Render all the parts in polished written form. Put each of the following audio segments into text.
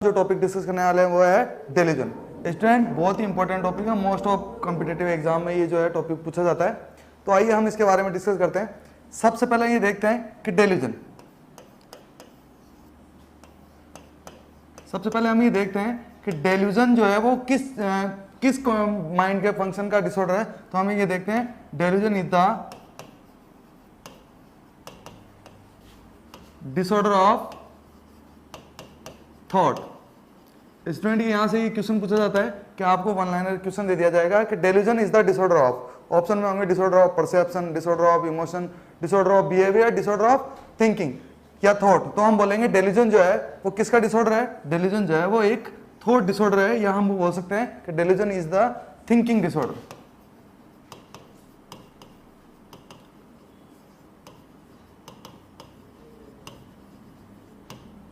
जो topic discuss करने वाले हैं वो है डेल्यूजन। स्टूडेंट बहुत ही इंपॉर्टेंट टॉपिक है, मोस्ट ऑफ कॉम्पिटिटिव एग्जाम में ये जो है टॉपिक पूछा जाता है। तो आइए हम इसके बारे में डिस्कस करते हैं। सबसे पहले ये देखते हैं कि डेल्यूजन, सबसे पहले हम ये देखते हैं कि डेल्यूजन जो है वो किस माइंड के फंक्शन का डिसऑर्डर है। तो हम ये देखते हैं delusion is the disorder of thought. Student यहां से ये क्वेश्चन पूछा जाता है कि आपको वन लाइनर क्वेश्चन दे दिया जाएगा कि delusion is the disorder of, option में होंगे disorder of perception, disorder of emotion, disorder of behaviour, disorder of thinking या थॉट। तो हम बोलेंगे डेल्यूजन जो है वो किसका डिसऑर्डर है। डेल्यूजन जो है वो एक थॉट डिसऑर्डर है, या हम बोल सकते हैं कि delusion is the thinking disorder.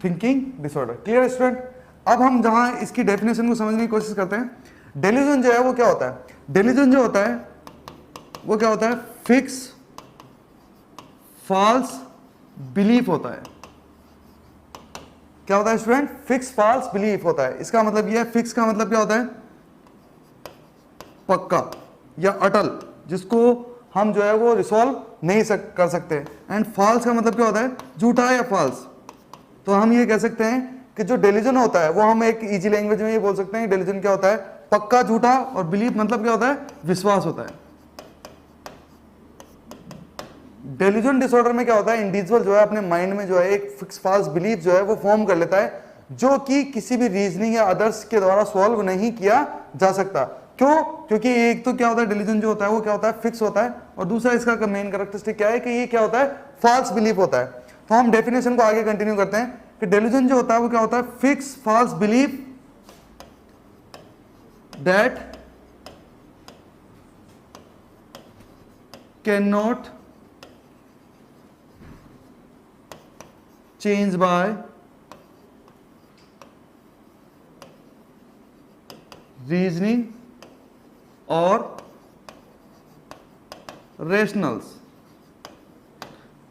Thinking disorder. Clear student. अब हम जहां इसकी डेफिनेशन को समझने की कोशिश करते हैं। डेल्यूजन जो है वो क्या होता है। डेल्यूजन जो होता है वो क्या होता है, फिक्स फॉल्स बिलीफ होता है। क्या होता है स्टूडेंट, फिक्स फॉल्स बिलीफ होता है। इसका मतलब यह है, फिक्स का मतलब क्या होता है, पक्का या अटल, जिसको हम जो है वो रिसॉल्व नहीं कर सकते। एंड फॉल्स का मतलब क्या होता है, झूठा या फॉल्स। तो हम ये कह सकते हैं कि जो डेल्यूजन होता है वो हम एक इजी लैंग्वेज में ये बोल सकते हैं कि डेल्यूजन क्या होता है, पक्का झूठा, और बिलीफ मतलब क्या होता है, विश्वास होता है। डेल्यूजन डिसऑर्डर में क्या होता है, इंडिविजुअल जो है अपने माइंड में जो है एक फिक्स फॉल्स बिलीफ जो है वो फॉर्म कर लेता है, जो कि किसी भी रीजनिंग या अदर्स के द्वारा सॉल्व नहीं किया जा सकता। क्यों? क्योंकि एक तो क्या होता है, डेल्यूजन जो होता है वो क्या होता है, फिक्स होता है, और दूसरा इसका मेन कैरेक्टरिस्टिक क्या है कि ये क्या होता है, फॉल्स बिलीफ होता है। तो हम डेफिनेशन को आगे कंटिन्यू करते हैं कि डेल्यूजन जो होता है वो क्या होता है, fix false belief that can not change by reasoning और रेशनल्स।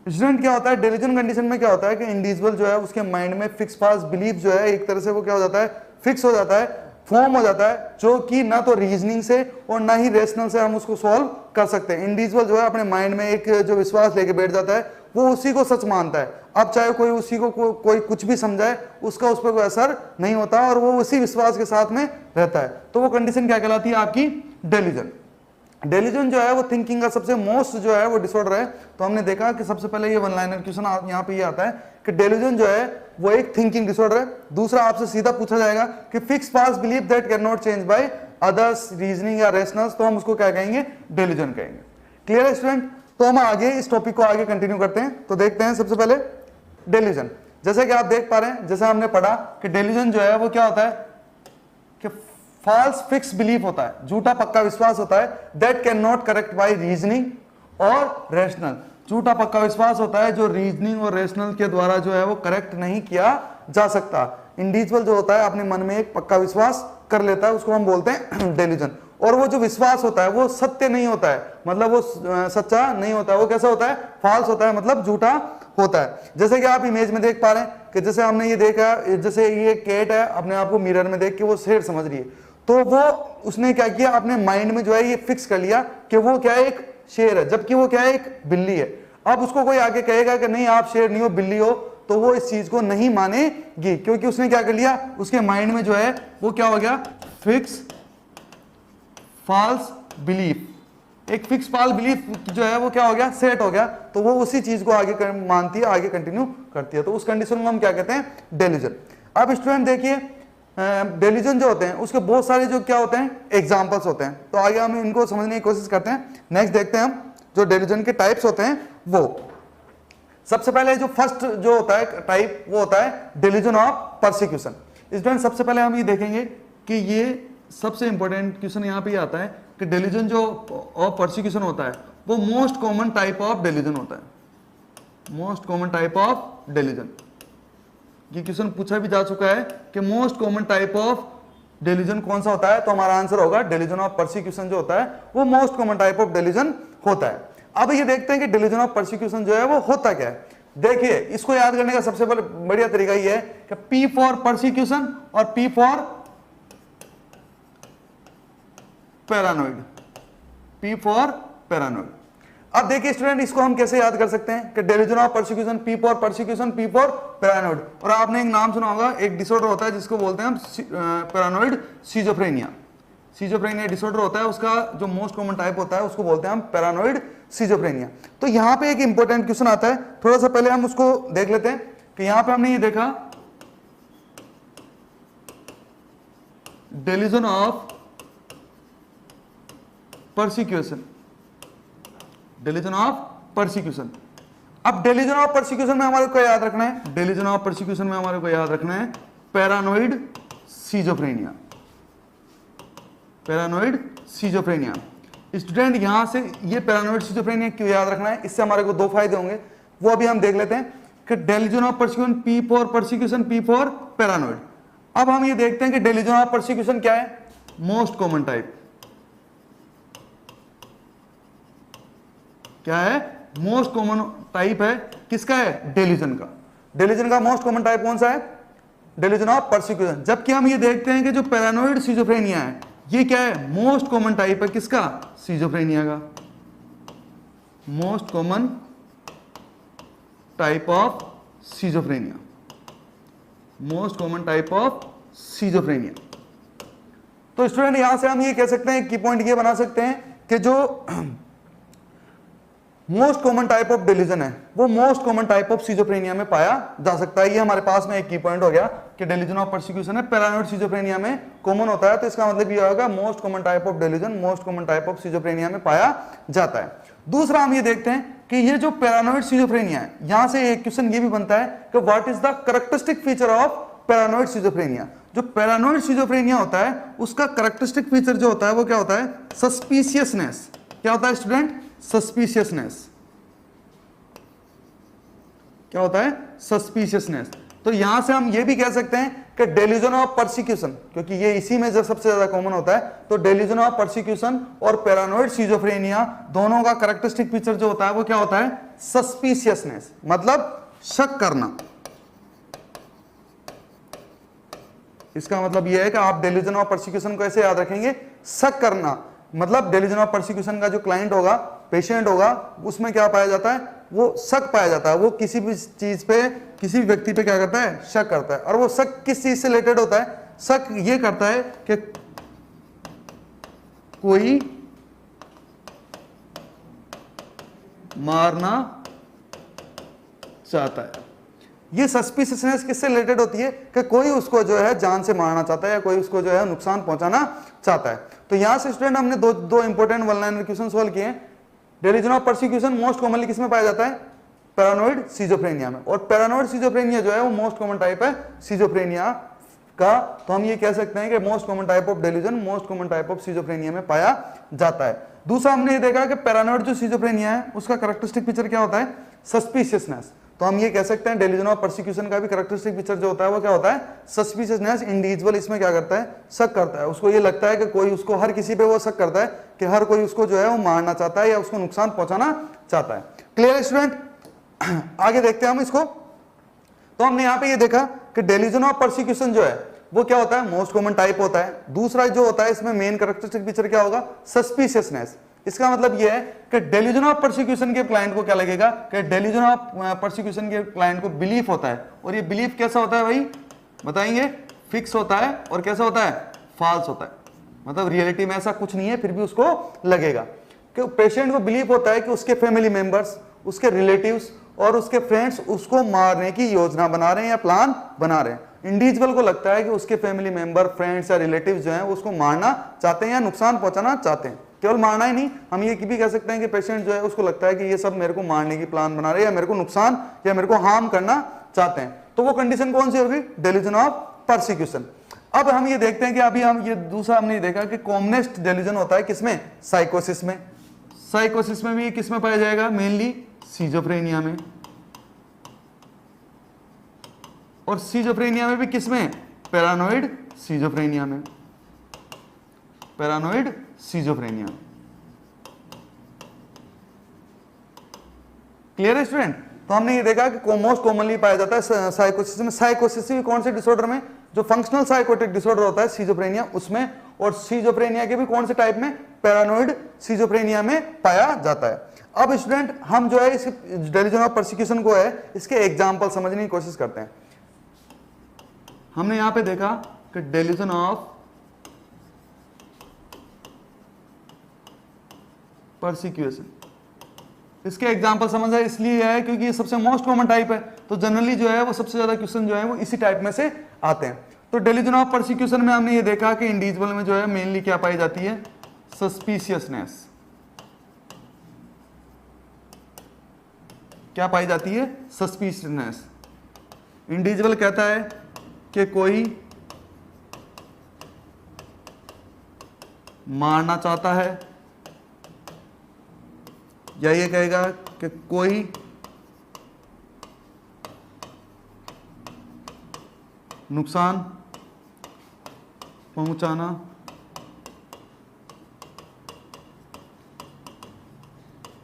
स्टूडेंट क्या होता है, डेल्यूजन कंडीशन में क्या होता है कि इंडिविजुअल जो है उसके माइंड में फिक्स फॉल्स बिलीफ जो है एक तरह से वो क्या हो जाता है, फिक्स हो जाता है, फॉर्म हो जाता है, जो कि ना तो रीजनिंग से और ना ही रेशनल से हम उसको सॉल्व कर सकते हैं। इंडिविजुअल जो है अपने माइंड में एक जो विश्वास लेके बैठ जाता है वो उसी को सच मानता है। अब चाहे कोई उसी को कोई कुछ भी समझाए, उसका उस पर कोई असर नहीं होता और वो उसी विश्वास के साथ में रहता है। तो वो कंडीशन क्या कहलाती है, आपकी डेल्यूजन। डेल्यूजन जो है वो थिंकिंग का सबसे मोस्ट जो है वो डिसऑर्डर है। तो हमने देखा कि सबसे पहले ये वन लाइनर क्वेश्चन यहाँ पे ये आता है कि डेल्यूजन जो है वो एक थिंकिंग डिसऑर्डर है। दूसरा आपसे सीधा पूछा जाएगा कि fix false belief that can not change by others, reasoning या रेशनल्स, तो हम उसको क्या कहेंगे, डेल्यूजन कहेंगे। क्लियर है स्टूडेंट। तो हम आगे इस टॉपिक को आगे कंटिन्यू करते हैं। तो देखते हैं सबसे पहले डेल्यूजन। जैसे कि आप देख पा रहे हैं, जैसे हमने पढ़ा कि डेल्यूजन जो है वो क्या होता है कि फॉल्स फिक्स बिलीफ होता है, झूठा पक्का विश्वास होता है, that can not correct by reasoning और रेशनल। झूठा पक्का विश्वास होता है जो रीजनिंग और रेशनल के द्वारा जो है वो करेक्ट नहीं किया जा सकता। इंडिविजुअल जो होता है अपने मन में एक पक्का विश्वास कर लेता है, उसको हम बोलते हैं डेल्यूजन। और वो जो विश्वास होता है वो सत्य नहीं होता है, मतलब वो सच्चा नहीं होता है, वो कैसा होता है, फॉल्स होता है, मतलब झूठा होता है। जैसे कि आप इमेज में देख पा रहे हैं कि जैसे हमने ये देखा, जैसे ये कैट है, अपने आप को मिरर में देख के वो शेर समझ रही है, तो वो उसने क्या किया, अपने माइंड में जो है ये फिक्स कर लिया कि वो क्या है, एक शेर है, जबकि वो क्या है, एक बिल्ली है। अब उसको कोई आके कहेगा कि नहीं आप शेर नहीं हो, बिल्ली हो, तो वो इस चीज को नहीं मानेगी, क्योंकि उसने क्या कर लिया, उसके माइंड में जो है वो क्या हो गया, फिक्स फॉल्स बिलीफ, एक फिक्स फॉल्स बिलीफ जो है वो क्या हो गया, सेट हो गया। तो वो उसी चीज को आगे मानती है, आगे कंटिन्यू करती है। तो उस कंडीशन को हम क्या कहते हैं, डेल्यूजन। अब स्टूडेंट देखिए, डेल्यूजन जो होते हैं उसके बहुत सारे जो क्या होते हैं, एग्जांपल्स होते हैं। तो आगे हम इनको समझने की कोशिश करते हैं। नेक्स्ट देखते हैं हम जो डेल्यूजन के टाइप्स होते हैं वो। सबसे पहले जो फर्स्ट जो होता है टाइप, वो होता है डेल्यूजन ऑफ परसिक्यूशन। स्टूडेंट सबसे पहले हम ये देखेंगे कि ये सबसे इंपॉर्टेंट क्वेश्चन यहाँ पे आता है कि डेल्यूजन जो ऑफ परसिक्यूशन होता है वो most common type of delusion होता है। Most common type of delusion, ये क्वेश्चन पूछा भी जा चुका है कि most common type of delusion कौन सा होता है, तो हमारा आंसर होगा डेल्यूजन ऑफ परसिक्यूशन जो होता है वो most common type of delusion होता है। अब ये देखते हैं कि डेल्यूजन ऑफ परसिक्यूशन जो है वो होता क्या है। देखिए इसको याद करने का सबसे बढ़िया तरीका ये है कि P फॉर परसिक्यूशन और P for paranoid, P for paranoid. अब देखिए स्टूडेंट इसको हम कैसे याद कर सकते हैं कि delusion of persecution, P for persecution, P for paranoid. और आपने एक नाम सुना होगा, एक डिसऑर्डर होता है जिसको बोलते हैं हम पैरानोइड सीजोफ्रेनिया। सीजोफ्रेनिया डिसऑर्डर होता है, उसका जो मोस्ट कॉमन टाइप होता है उसको बोलते हैं हम पैरानोइड सीजोफ्रेनिया। तो यहां पे एक इंपॉर्टेंट क्वेश्चन आता है, थोड़ा सा पहले हम उसको देख लेते हैं कि यहां पे हमने ये देखा delusion of persecution, delusion of persecution. अब डेल्यूजन ऑफ परसिक्यूशन में हमारे को याद रखना है, डेल्यूजन ऑफ परसिक्यूशन में हमारे को याद रखना है paranoid schizophrenia, paranoid schizophrenia. Student यहां से ये पैरानोइड सीजोफ्रेनिया क्यों याद रखना है, इससे हमारे को दो फायदे होंगे, वो अभी हम देख लेते हैं कि delusion of persecution, P for persecution, P for paranoid. अब हम ये देखते हैं कि डेल्यूजन ऑफ परसिक्यूशन क्या है, मोस्ट कॉमन टाइप क्या है, मोस्ट कॉमन टाइप है किसका है, डेल्यूजन का। डेल्यूजन का मोस्ट कॉमन टाइप कौन सा है, डेल्यूजन ऑफ परसिक्यूशन। जबकि हम ये देखते हैं कि जो पैरानोइड सीजोफ्रेनिया है ये क्या है, मोस्ट कॉमन टाइप है किसका, सीजोफ्रेनिया का, most common type of schizophrenia, most common type of schizophrenia. तो स्टूडेंट यहां से हम ये कह सकते हैं, की पॉइंट ये बना सकते हैं कि जो most common type of delusion है वो most common type of schizophrenia में पाया जा सकता है। ये हमारे पास में एक की पॉइंट हो गया कि डेल्यूजन ऑफ परसिक्यूशन है पैरानोइड सीजोफ्रेनिया में कॉमन होता है, तो इसका मतलब ये होगा most common type of delusion most common type of schizophrenia में पाया जाता है। दूसरा हम ये देखते हैं कि ये जो पैरानोइड सीजोफ्रेनिया है, यहां से एक क्वेश्चन ये भी बनता है कि what is the characteristic feature of paranoid schizophrenia. जो पैरानोइड सीजोफ्रेनिया होता है उसका कैरेक्टरिस्टिक फीचर जो होता है वो क्या होता है, सस्पिशियसनेस। क्या होता है स्टूडेंट, सस्पिशियसनेस। क्या होता है, सस्पिशियसनेस। तो यहां से हम ये भी कह सकते हैं कि डेल्यूजन ऑफ परसिक्यूशन, क्योंकि ये इसी में जो सबसे ज्यादा कॉमन होता है, तो डेल्यूजन ऑफ परसिक्यूशन और पैरानोइड सीजोफ्रेनिया दोनों का कैरेक्टरिस्टिक फीचर जो होता है वो क्या होता है, सस्पिशियसनेस, मतलब शक करना। इसका मतलब यह है कि आप डेल्यूजन ऑफ परसिक्यूशन को ऐसे याद रखेंगे, शक करना। मतलब डेल्यूजन ऑफ परसिक्यूशन का जो क्लाइंट होगा, पेशेंट होगा, उसमें क्या पाया जाता है, वो शक पाया जाता है। वो किसी भी चीज पे, किसी भी व्यक्ति पे क्या करता है, शक करता है। और वो शक किस चीज से रिलेटेड होता है, शक ये करता है कि कोई मारना चाहता है। ये सस्पिशियसनेस किससे रिलेटेड होती है कि कोई उसको जो है जान से मारना चाहता है या कोई उसको जो है नुकसान पहुंचाना चाहता है। तो यहां से स्टूडेंट हमने दो important one liner question solve किए। Delusion of persecution most commonly किसमें पाया जाता है, पैरानोइड सीजोफ्रेनिया में। और पैरानोइड सीजोफ्रेनिया जो है वो मोस्ट कॉमन टाइप है सीजोफ्रेनिया का। तो हम ये कह सकते हैं कि most common type of delusion most common type of schizophrenia में पाया जाता है। दूसरा हमने ये देखा कि पैरानोइड जो सीजोफ्रेनिया है उसका कैरेक्टरिस्टिक फीचर क्या होता है, सस्पिशियसनेस। तो हम ये कह सकते हैं डेल्यूजन ऑफ परसिक्यूशन का भी कैरेक्टरिस्टिक फीचर जो होता है वो क्या होता है, सस्पिशियसनेस। इंडिविजुअल इसमें क्या करता है, शक करता है। उसको ये लगता है कि कोई उसको, हर किसी पे वो शक करता है कि हर कोई उसको जो है वो मारना चाहता है या उसको नुकसान पहुंचाना चाहता है। क्लियर स्टूडेंट, आगे देखते हैं हम इसको। तो हमने यहाँ पे ये देखा कि डेल्यूजन ऑफ परसिक्यूशन जो है वो क्या होता है, मोस्ट कॉमन टाइप होता है। दूसरा जो होता है इसमें मेन कैरेक्टरिस्टिक फीचर क्या होगा, सस्पिशियसनेस। इसका मतलब यह है कि डेल्यूजन ऑफ परसिक्यूशन के क्लाइंट को क्या लगेगा कि डेल्यूजन ऑफ परसिक्यूशन के क्लाइंट को बिलीफ होता है। और ये बिलीफ कैसा होता है भाई, बताएंगे, फिक्स होता है। और कैसा होता है, फॉल्स होता है। मतलब रियलिटी में ऐसा कुछ नहीं है, फिर भी उसको लगेगा कि पेशेंट को बिलीफ होता है कि उसके फैमिली मेंबर्स, उसके रिलेटिव्स और उसके फ्रेंड्स उसको मारने की योजना बना रहे हैं या प्लान बना रहे हैं। इंडिविजुअल को लगता है कि उसके फैमिली मेंबर, फ्रेंड्स या रिलेटिव्स जो हैं उसको मारना चाहते हैं या नुकसान पहुंचाना चाहते हैं। केवल मारना ही नहीं, हम ये भी कह सकते हैं कि पेशेंट जो है उसको लगता है कि ये सब मेरे को मारने की प्लान बना रहे हैं या मेरे को नुकसान या मेरे को हार्म करना चाहते हैं। तो वो कंडीशन कौन सी होगी, डेल्यूजन ऑफ परसिक्यूशन। अब हम ये देखते हैं कि अभी हम ये दूसरा हमने देखा कि कॉमनेस्ट डेल्यूजन होता है किसमें, साइकोसिस में। साइकोसिस में भी किसमें पाया जाएगा, मेनली सीजोफ्रेनिया में। और सीजोफ्रेनिया में भी किसमें, पैरानोइड सीजोफ्रेनिया में। Paranoid schizophrenia. क्लियर है स्टूडेंट। तो हमने ये देखा कि मोस्ट कॉमनली पाया जाता है साइकोसिस में। साइकोसिस भी कौन से डिसऑर्डर में? जो फंक्शनल साइकोटिक डिसऑर्डर होता है सिजोफ्रेनिया उसमें, और सिजोफ्रेनिया के भी कौन से टाइप में? पैरानोइड सिजोफ्रेनिया में पाया जाता है। अब स्टूडेंट हम जो है इस डेल्यूजन ऑफ परसिक्यूशन को है इसके एग्जाम्पल समझने की कोशिश करते हैं। हमने यहां पे देखा कि डेल्यूजन ऑफ परसिक्यूशन, इसके एग्जाम्पल समझ है इसलिए है क्योंकि ये सबसे मोस्ट कॉमन टाइप है, तो जनरली जो है वो सबसे ज्यादा क्वेश्चन जो है वो इसी टाइप में से आते हैं। तो डेल्यूजन ऑफ परसिक्यूशन में हमने ये देखा कि इंडिविजुअल में जो है मेनली क्या पाई जाती है? सस्पिशियसनेस। क्या पाई जाती है? सस्पिशियसनेस। इंडिविजुअल कहता है कि कोई मारना चाहता है, या ये कहेगा कि कोई नुकसान पहुंचाना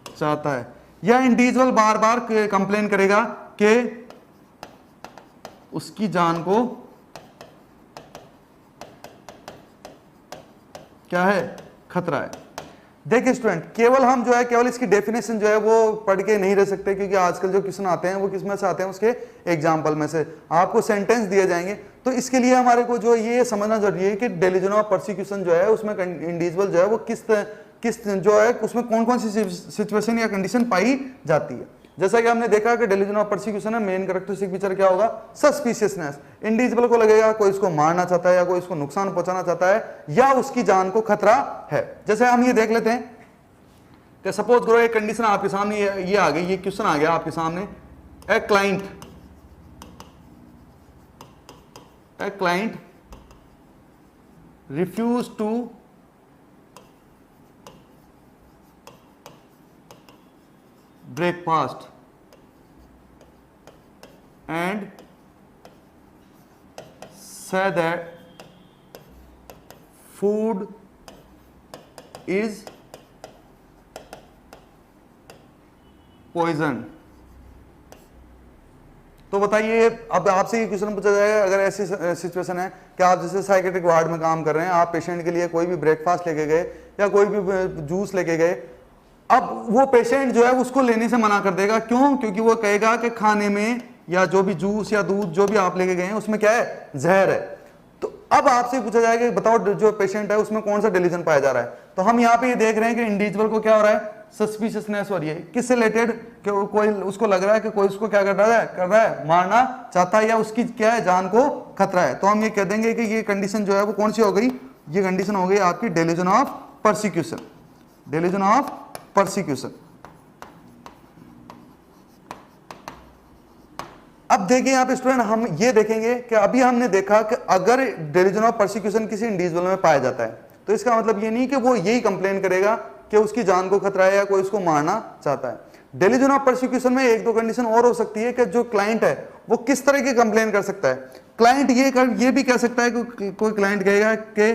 चाहता है, या इंडिविजुअल बार बार कंप्लेन करेगा कि उसकी जान को क्या है? खतरा है। देखिए स्टूडेंट, केवल हम जो है केवल इसकी डेफिनेशन जो है वो पढ़ के नहीं रह सकते, क्योंकि आजकल जो क्वेश्चन आते हैं वो किस में से आते हैं? उसके एग्जाम्पल में से आपको सेंटेंस दिए जाएंगे। तो इसके लिए हमारे को जो ये समझना जरूरी है कि डेल्यूजन ऑफ परसिक्यूशन जो है उसमें इंडिविजुअल जो है वो किस जो है उसमें कौन कौन सी सिचुएशन या कंडीशन पाई जाती है। जैसा कि हमने देखा कि डेल्यूजन ऑफ परसिक्यूशन है मेन कैरेक्टरिस्टिक फीचर क्या होगा? सस्पिशियसनेस। इंडिविजुअल को लगेगा कोई इसको मारना चाहता है, या कोई इसको नुकसान पहुंचाना चाहता है, या उसकी जान को खतरा है। जैसे हम ये देख लेते हैं कि सपोज करो एक कंडीशन आपके सामने ये आ गई, ये क्वेश्चन आ गया आपके सामने, a client refuse to breakfast and say that food is poison। तो बताइए, अब आपसे ये क्वेश्चन पूछा जाएगा, अगर ऐसी सिचुएशन है कि आप जैसे साइकेट्रिक वार्ड में काम कर रहे हैं, आप पेशेंट के लिए कोई भी ब्रेकफास्ट लेके गए या कोई भी जूस लेके गए, अब वो पेशेंट जो है उसको लेने से मना कर देगा। क्यों? क्योंकि वो कहेगा कि खाने में या जो भी जूस या दूध जो भी आप लेके गए हैं उसमें क्या है? जहर है। तो अब आपसे पूछा जाएगा बताओ जो पेशेंट है उसमें कौन सा डेल्यूजन पाया जा रहा है? तो हम यहाँ पे ये देख रहे हैं कि इंडिविजुअल को क्या हो रहा है? सस्पिशियसनेस हो रही है। किससे रिलेटेड? कि कोई उसको लग रहा है कि कोई उसको क्या कर रहा है? मारना चाहता है, या उसकी क्या है? जान को खतरा है। तो हम ये कह देंगे कि ये कंडीशन जो है वो कौन सी हो गई? ये कंडीशन हो गई आपकी delusion of persecution. Delusion of persecution. अब देखिए यहां पे स्टूडेंट, हम ये देखेंगे कि अभी हमने देखा कि अगर डेल्यूजन ऑफ परसिक्यूशन किसी इंडिविजुअल में पाया जाता है तो इसका मतलब ये नहीं कि वो यही कंप्लेन करेगा कि उसकी जान को खतरा है या कोई उसको मारना चाहता है। डेल्यूजन ऑफ परसिक्यूशन में एक दो कंडीशन और हो सकती है कि जो क्लाइंट है वो किस तरह की कंप्लेन कर सकता है। क्लाइंट ये भी कह सकता है कि कोई क्लाइंट कहेगा कि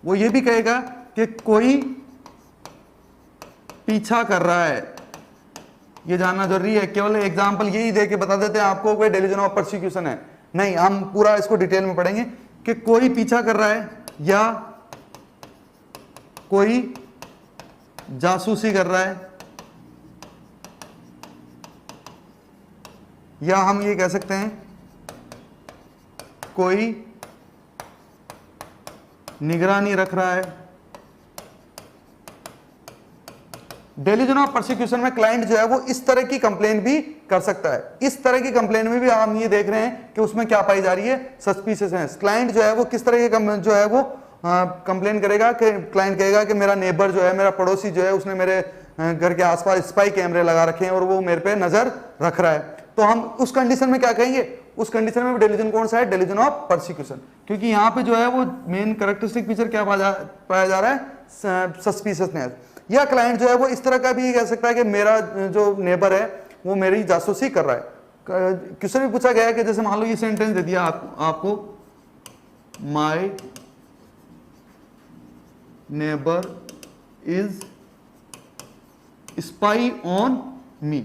वो ये भी कहेगा कि कोई पीछा कर रहा है। ये जानना जरूरी है। केवल एग्जांपल यही दे के बता देते हैं आपको कोई डेल्यूजन ऑफ परसिक्यूशन है, नहीं, हम पूरा इसको डिटेल में पढ़ेंगे कि कोई पीछा कर रहा है या कोई जासूसी कर रहा है, या हम ये कह सकते हैं कोई निगरानी रख रहा है। डेल्यूजन ऑफ परसिक्यूशन में क्लाइंट जो है वो इस तरह की कंप्लेन भी कर सकता है। इस तरह की कंप्लेन में भी हम ये देख रहे हैं कि उसमें क्या पाई जा रही है? सस्पिशियसनेस। क्लाइंट जो है वो किस तरह के जो है वो कंप्लेन करेगा कि क्लाइंट कहेगा कि मेरा नेबर जो है, मेरा पड़ोसी जो है, उसने मेरे घर के आसपास स्पाई कैमरे लगा रखे हैं और वो मेरे पे नजर रख रहा है। तो हम उस कंडीशन में क्या कहेंगे? उस कंडीशन में डेल्यूजन कौन सा है? Delusion of persecution. क्योंकि यहाँ पे जो है वो मेन कैरेक्टरिस्टिक फीचर क्या पाया जा रहा है? सस्पिशियसनेस। या क्लाइंट जो है वो इस तरह का भी कह सकता है कि मेरा जो नेबर है वो मेरी जासूसी कर रहा है। क्वेश्चन भी पूछा गया है कि जैसे मान लो ये सेंटेंस दे दिया आपको, my neighbour is spy on me.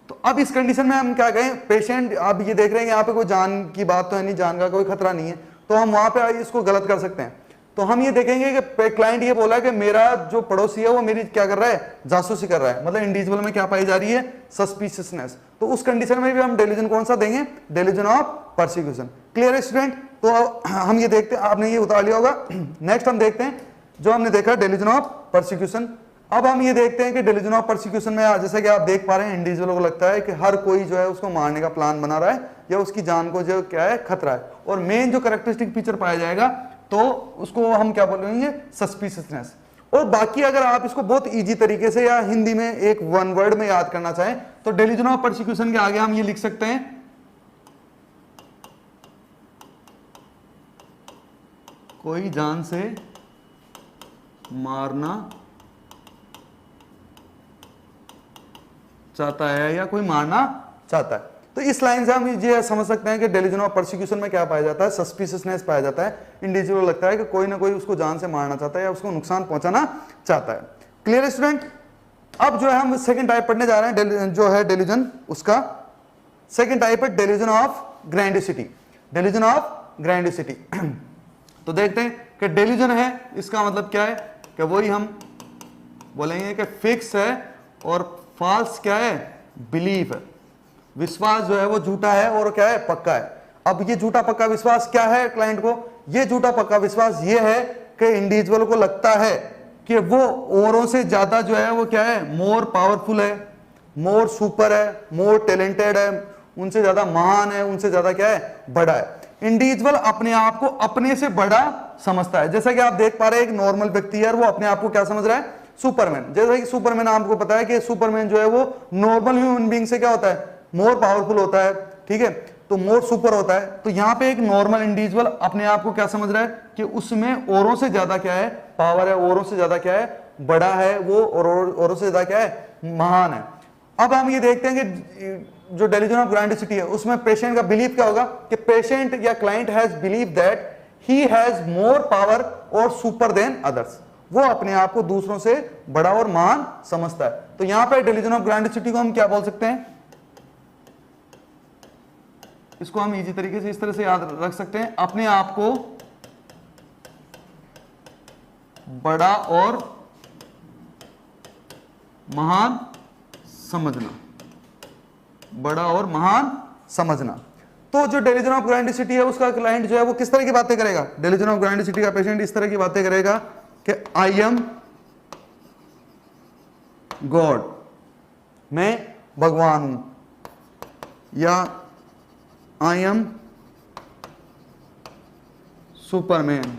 तो अब इस कंडीशन में हम क्या कहें, पेशेंट, आप ये देख रहे हैं यहाँ पे कोई जान की बात तो है नहीं, जान का कोई खतरा नहीं है, तो हम वहां पे इसको गलत कर सकते हैं। तो हम ये देखेंगे कि क्लाइंट ये बोला कि मेरा जो पड़ोसी है वो मेरी क्या कर रहा है, जासूसी कर रहा है, मतलब इंडिविजुअल में क्या पाई जा रही है, सस्पिशियसनेस। तो उस कंडीशन में भी हम डेल्यूजन कौन सा देंगे, डेल्यूजन ऑफ परसिक्यूशन। क्लियर है स्टूडेंट? तो हम ये देखते हैं, आपने ये उतार लिया होगा। नेक्स्ट हम देखते हैं जो हमने देखा डेल्यूजन ऑफ परसिक्यूशन। अब हम ये देखते हैं कि डेल्यूजन ऑफ परसिक्यूशन में जैसे कि आप देख पा रहे हैं, इंडिविजुअल को लगता है कि हर कोई जो है उसको मारने का प्लान बना रहा है या उसकी जान को जो क्या है, खतरा है। और मेन जो कैरेक्टरिस्टिक फीचर पाया जाएगा तो उसको हम क्या बोलेंगे, सस्पिशियसनेस। और बाकी अगर आप इसको बहुत इजी तरीके से या हिंदी में एक वन वर्ड में याद करना चाहें तो डेल्यूजन ऑफ परसिक्यूशन के आगे हम ये लिख सकते हैं, कोई जान से मारना चाहता है या कोई मारना चाहता है। तो इस लाइन से हम ये समझ सकते हैं कि डेल्यूजन ऑफ परसिक्यूशन में क्या पाया जाता है, सस्पिशियसनेस पाया जाता है। इंडिविजुअल लगता है कि कोई ना कोई उसको जान से मारना चाहता है या उसको नुकसान पहुंचाना चाहता है। Clear student? अब जो है हम सेकंड टाइप पढ़ने जा रहे हैं, जो है डेल्यूजन, उसका सेकंड टाइप है delusion of grandiosity. Delusion of grandiosity तो देखते हैं कि डेल्यूजन है, इसका मतलब क्या है कि वही हम बोलेंगे कि फिक्स है और फॉल्स क्या है, बिलीफ है। विश्वास जो है वो झूठा है और क्या है, पक्का है। अब ये झूठा पक्का विश्वास क्या है क्लाइंट को, ये झूठा पक्का विश्वास ये है कि इंडिविजुअल को लगता है कि वो औरों से ज्यादा जो है वो क्या है, मोर पावरफुल है, मोर सुपर है, मोर टैलेंटेड है, उनसे ज्यादा महान है, उनसे ज्यादा क्या है, बड़ा है। इंडिविजुअल अपने आप को अपने से बड़ा समझता है। जैसा कि आप देख पा रहे हैं, एक नॉर्मल व्यक्ति है, वो अपने आप को क्या समझ रहा है, सुपरमैन। जैसा कि सुपरमैन, आपको पता है कि सुपरमैन जो है वो नॉर्मल ह्यूमन बीइंग से क्या होता है, मोर पावरफुल होता है, ठीक है, तो मोर सुपर होता है। तो यहाँ पे एक नॉर्मल इंडिविजुअल अपने आप को क्या समझ रहा है कि उसमें औरों से ज्यादा क्या है, पावर है, औरों से ज्यादा क्या है, बड़ा है वो, और औरों से ज्यादा क्या है, महान है। अब हम ये देखते हैं कि जो डेल्यूजन ऑफ ग्रैंडियोसिटी है उसमें पेशेंट का बिलीफ क्या होगा कि पेशेंट या client has believe that he has more power और सुपर देन अदर्स। वो अपने आप को दूसरों से बड़ा और महान समझता है। तो यहां पर डेल्यूजन ऑफ ग्रैंडियोसिटी को हम क्या बोल सकते हैं, इसको हम इजी तरीके से इस तरह से याद रख सकते हैं, अपने आप को बड़ा और महान समझना, बड़ा और महान समझना। तो जो डेल्यूजन ऑफ ग्रैंडियोसिटी है उसका क्लाइंट जो है वो किस तरह की बातें करेगा, डेल्यूजन ऑफ ग्रैंडियोसिटी का पेशेंट इस तरह की बातें करेगा कि आई एम गॉड, मैं भगवान हूं, या आई एम सुपरमैन,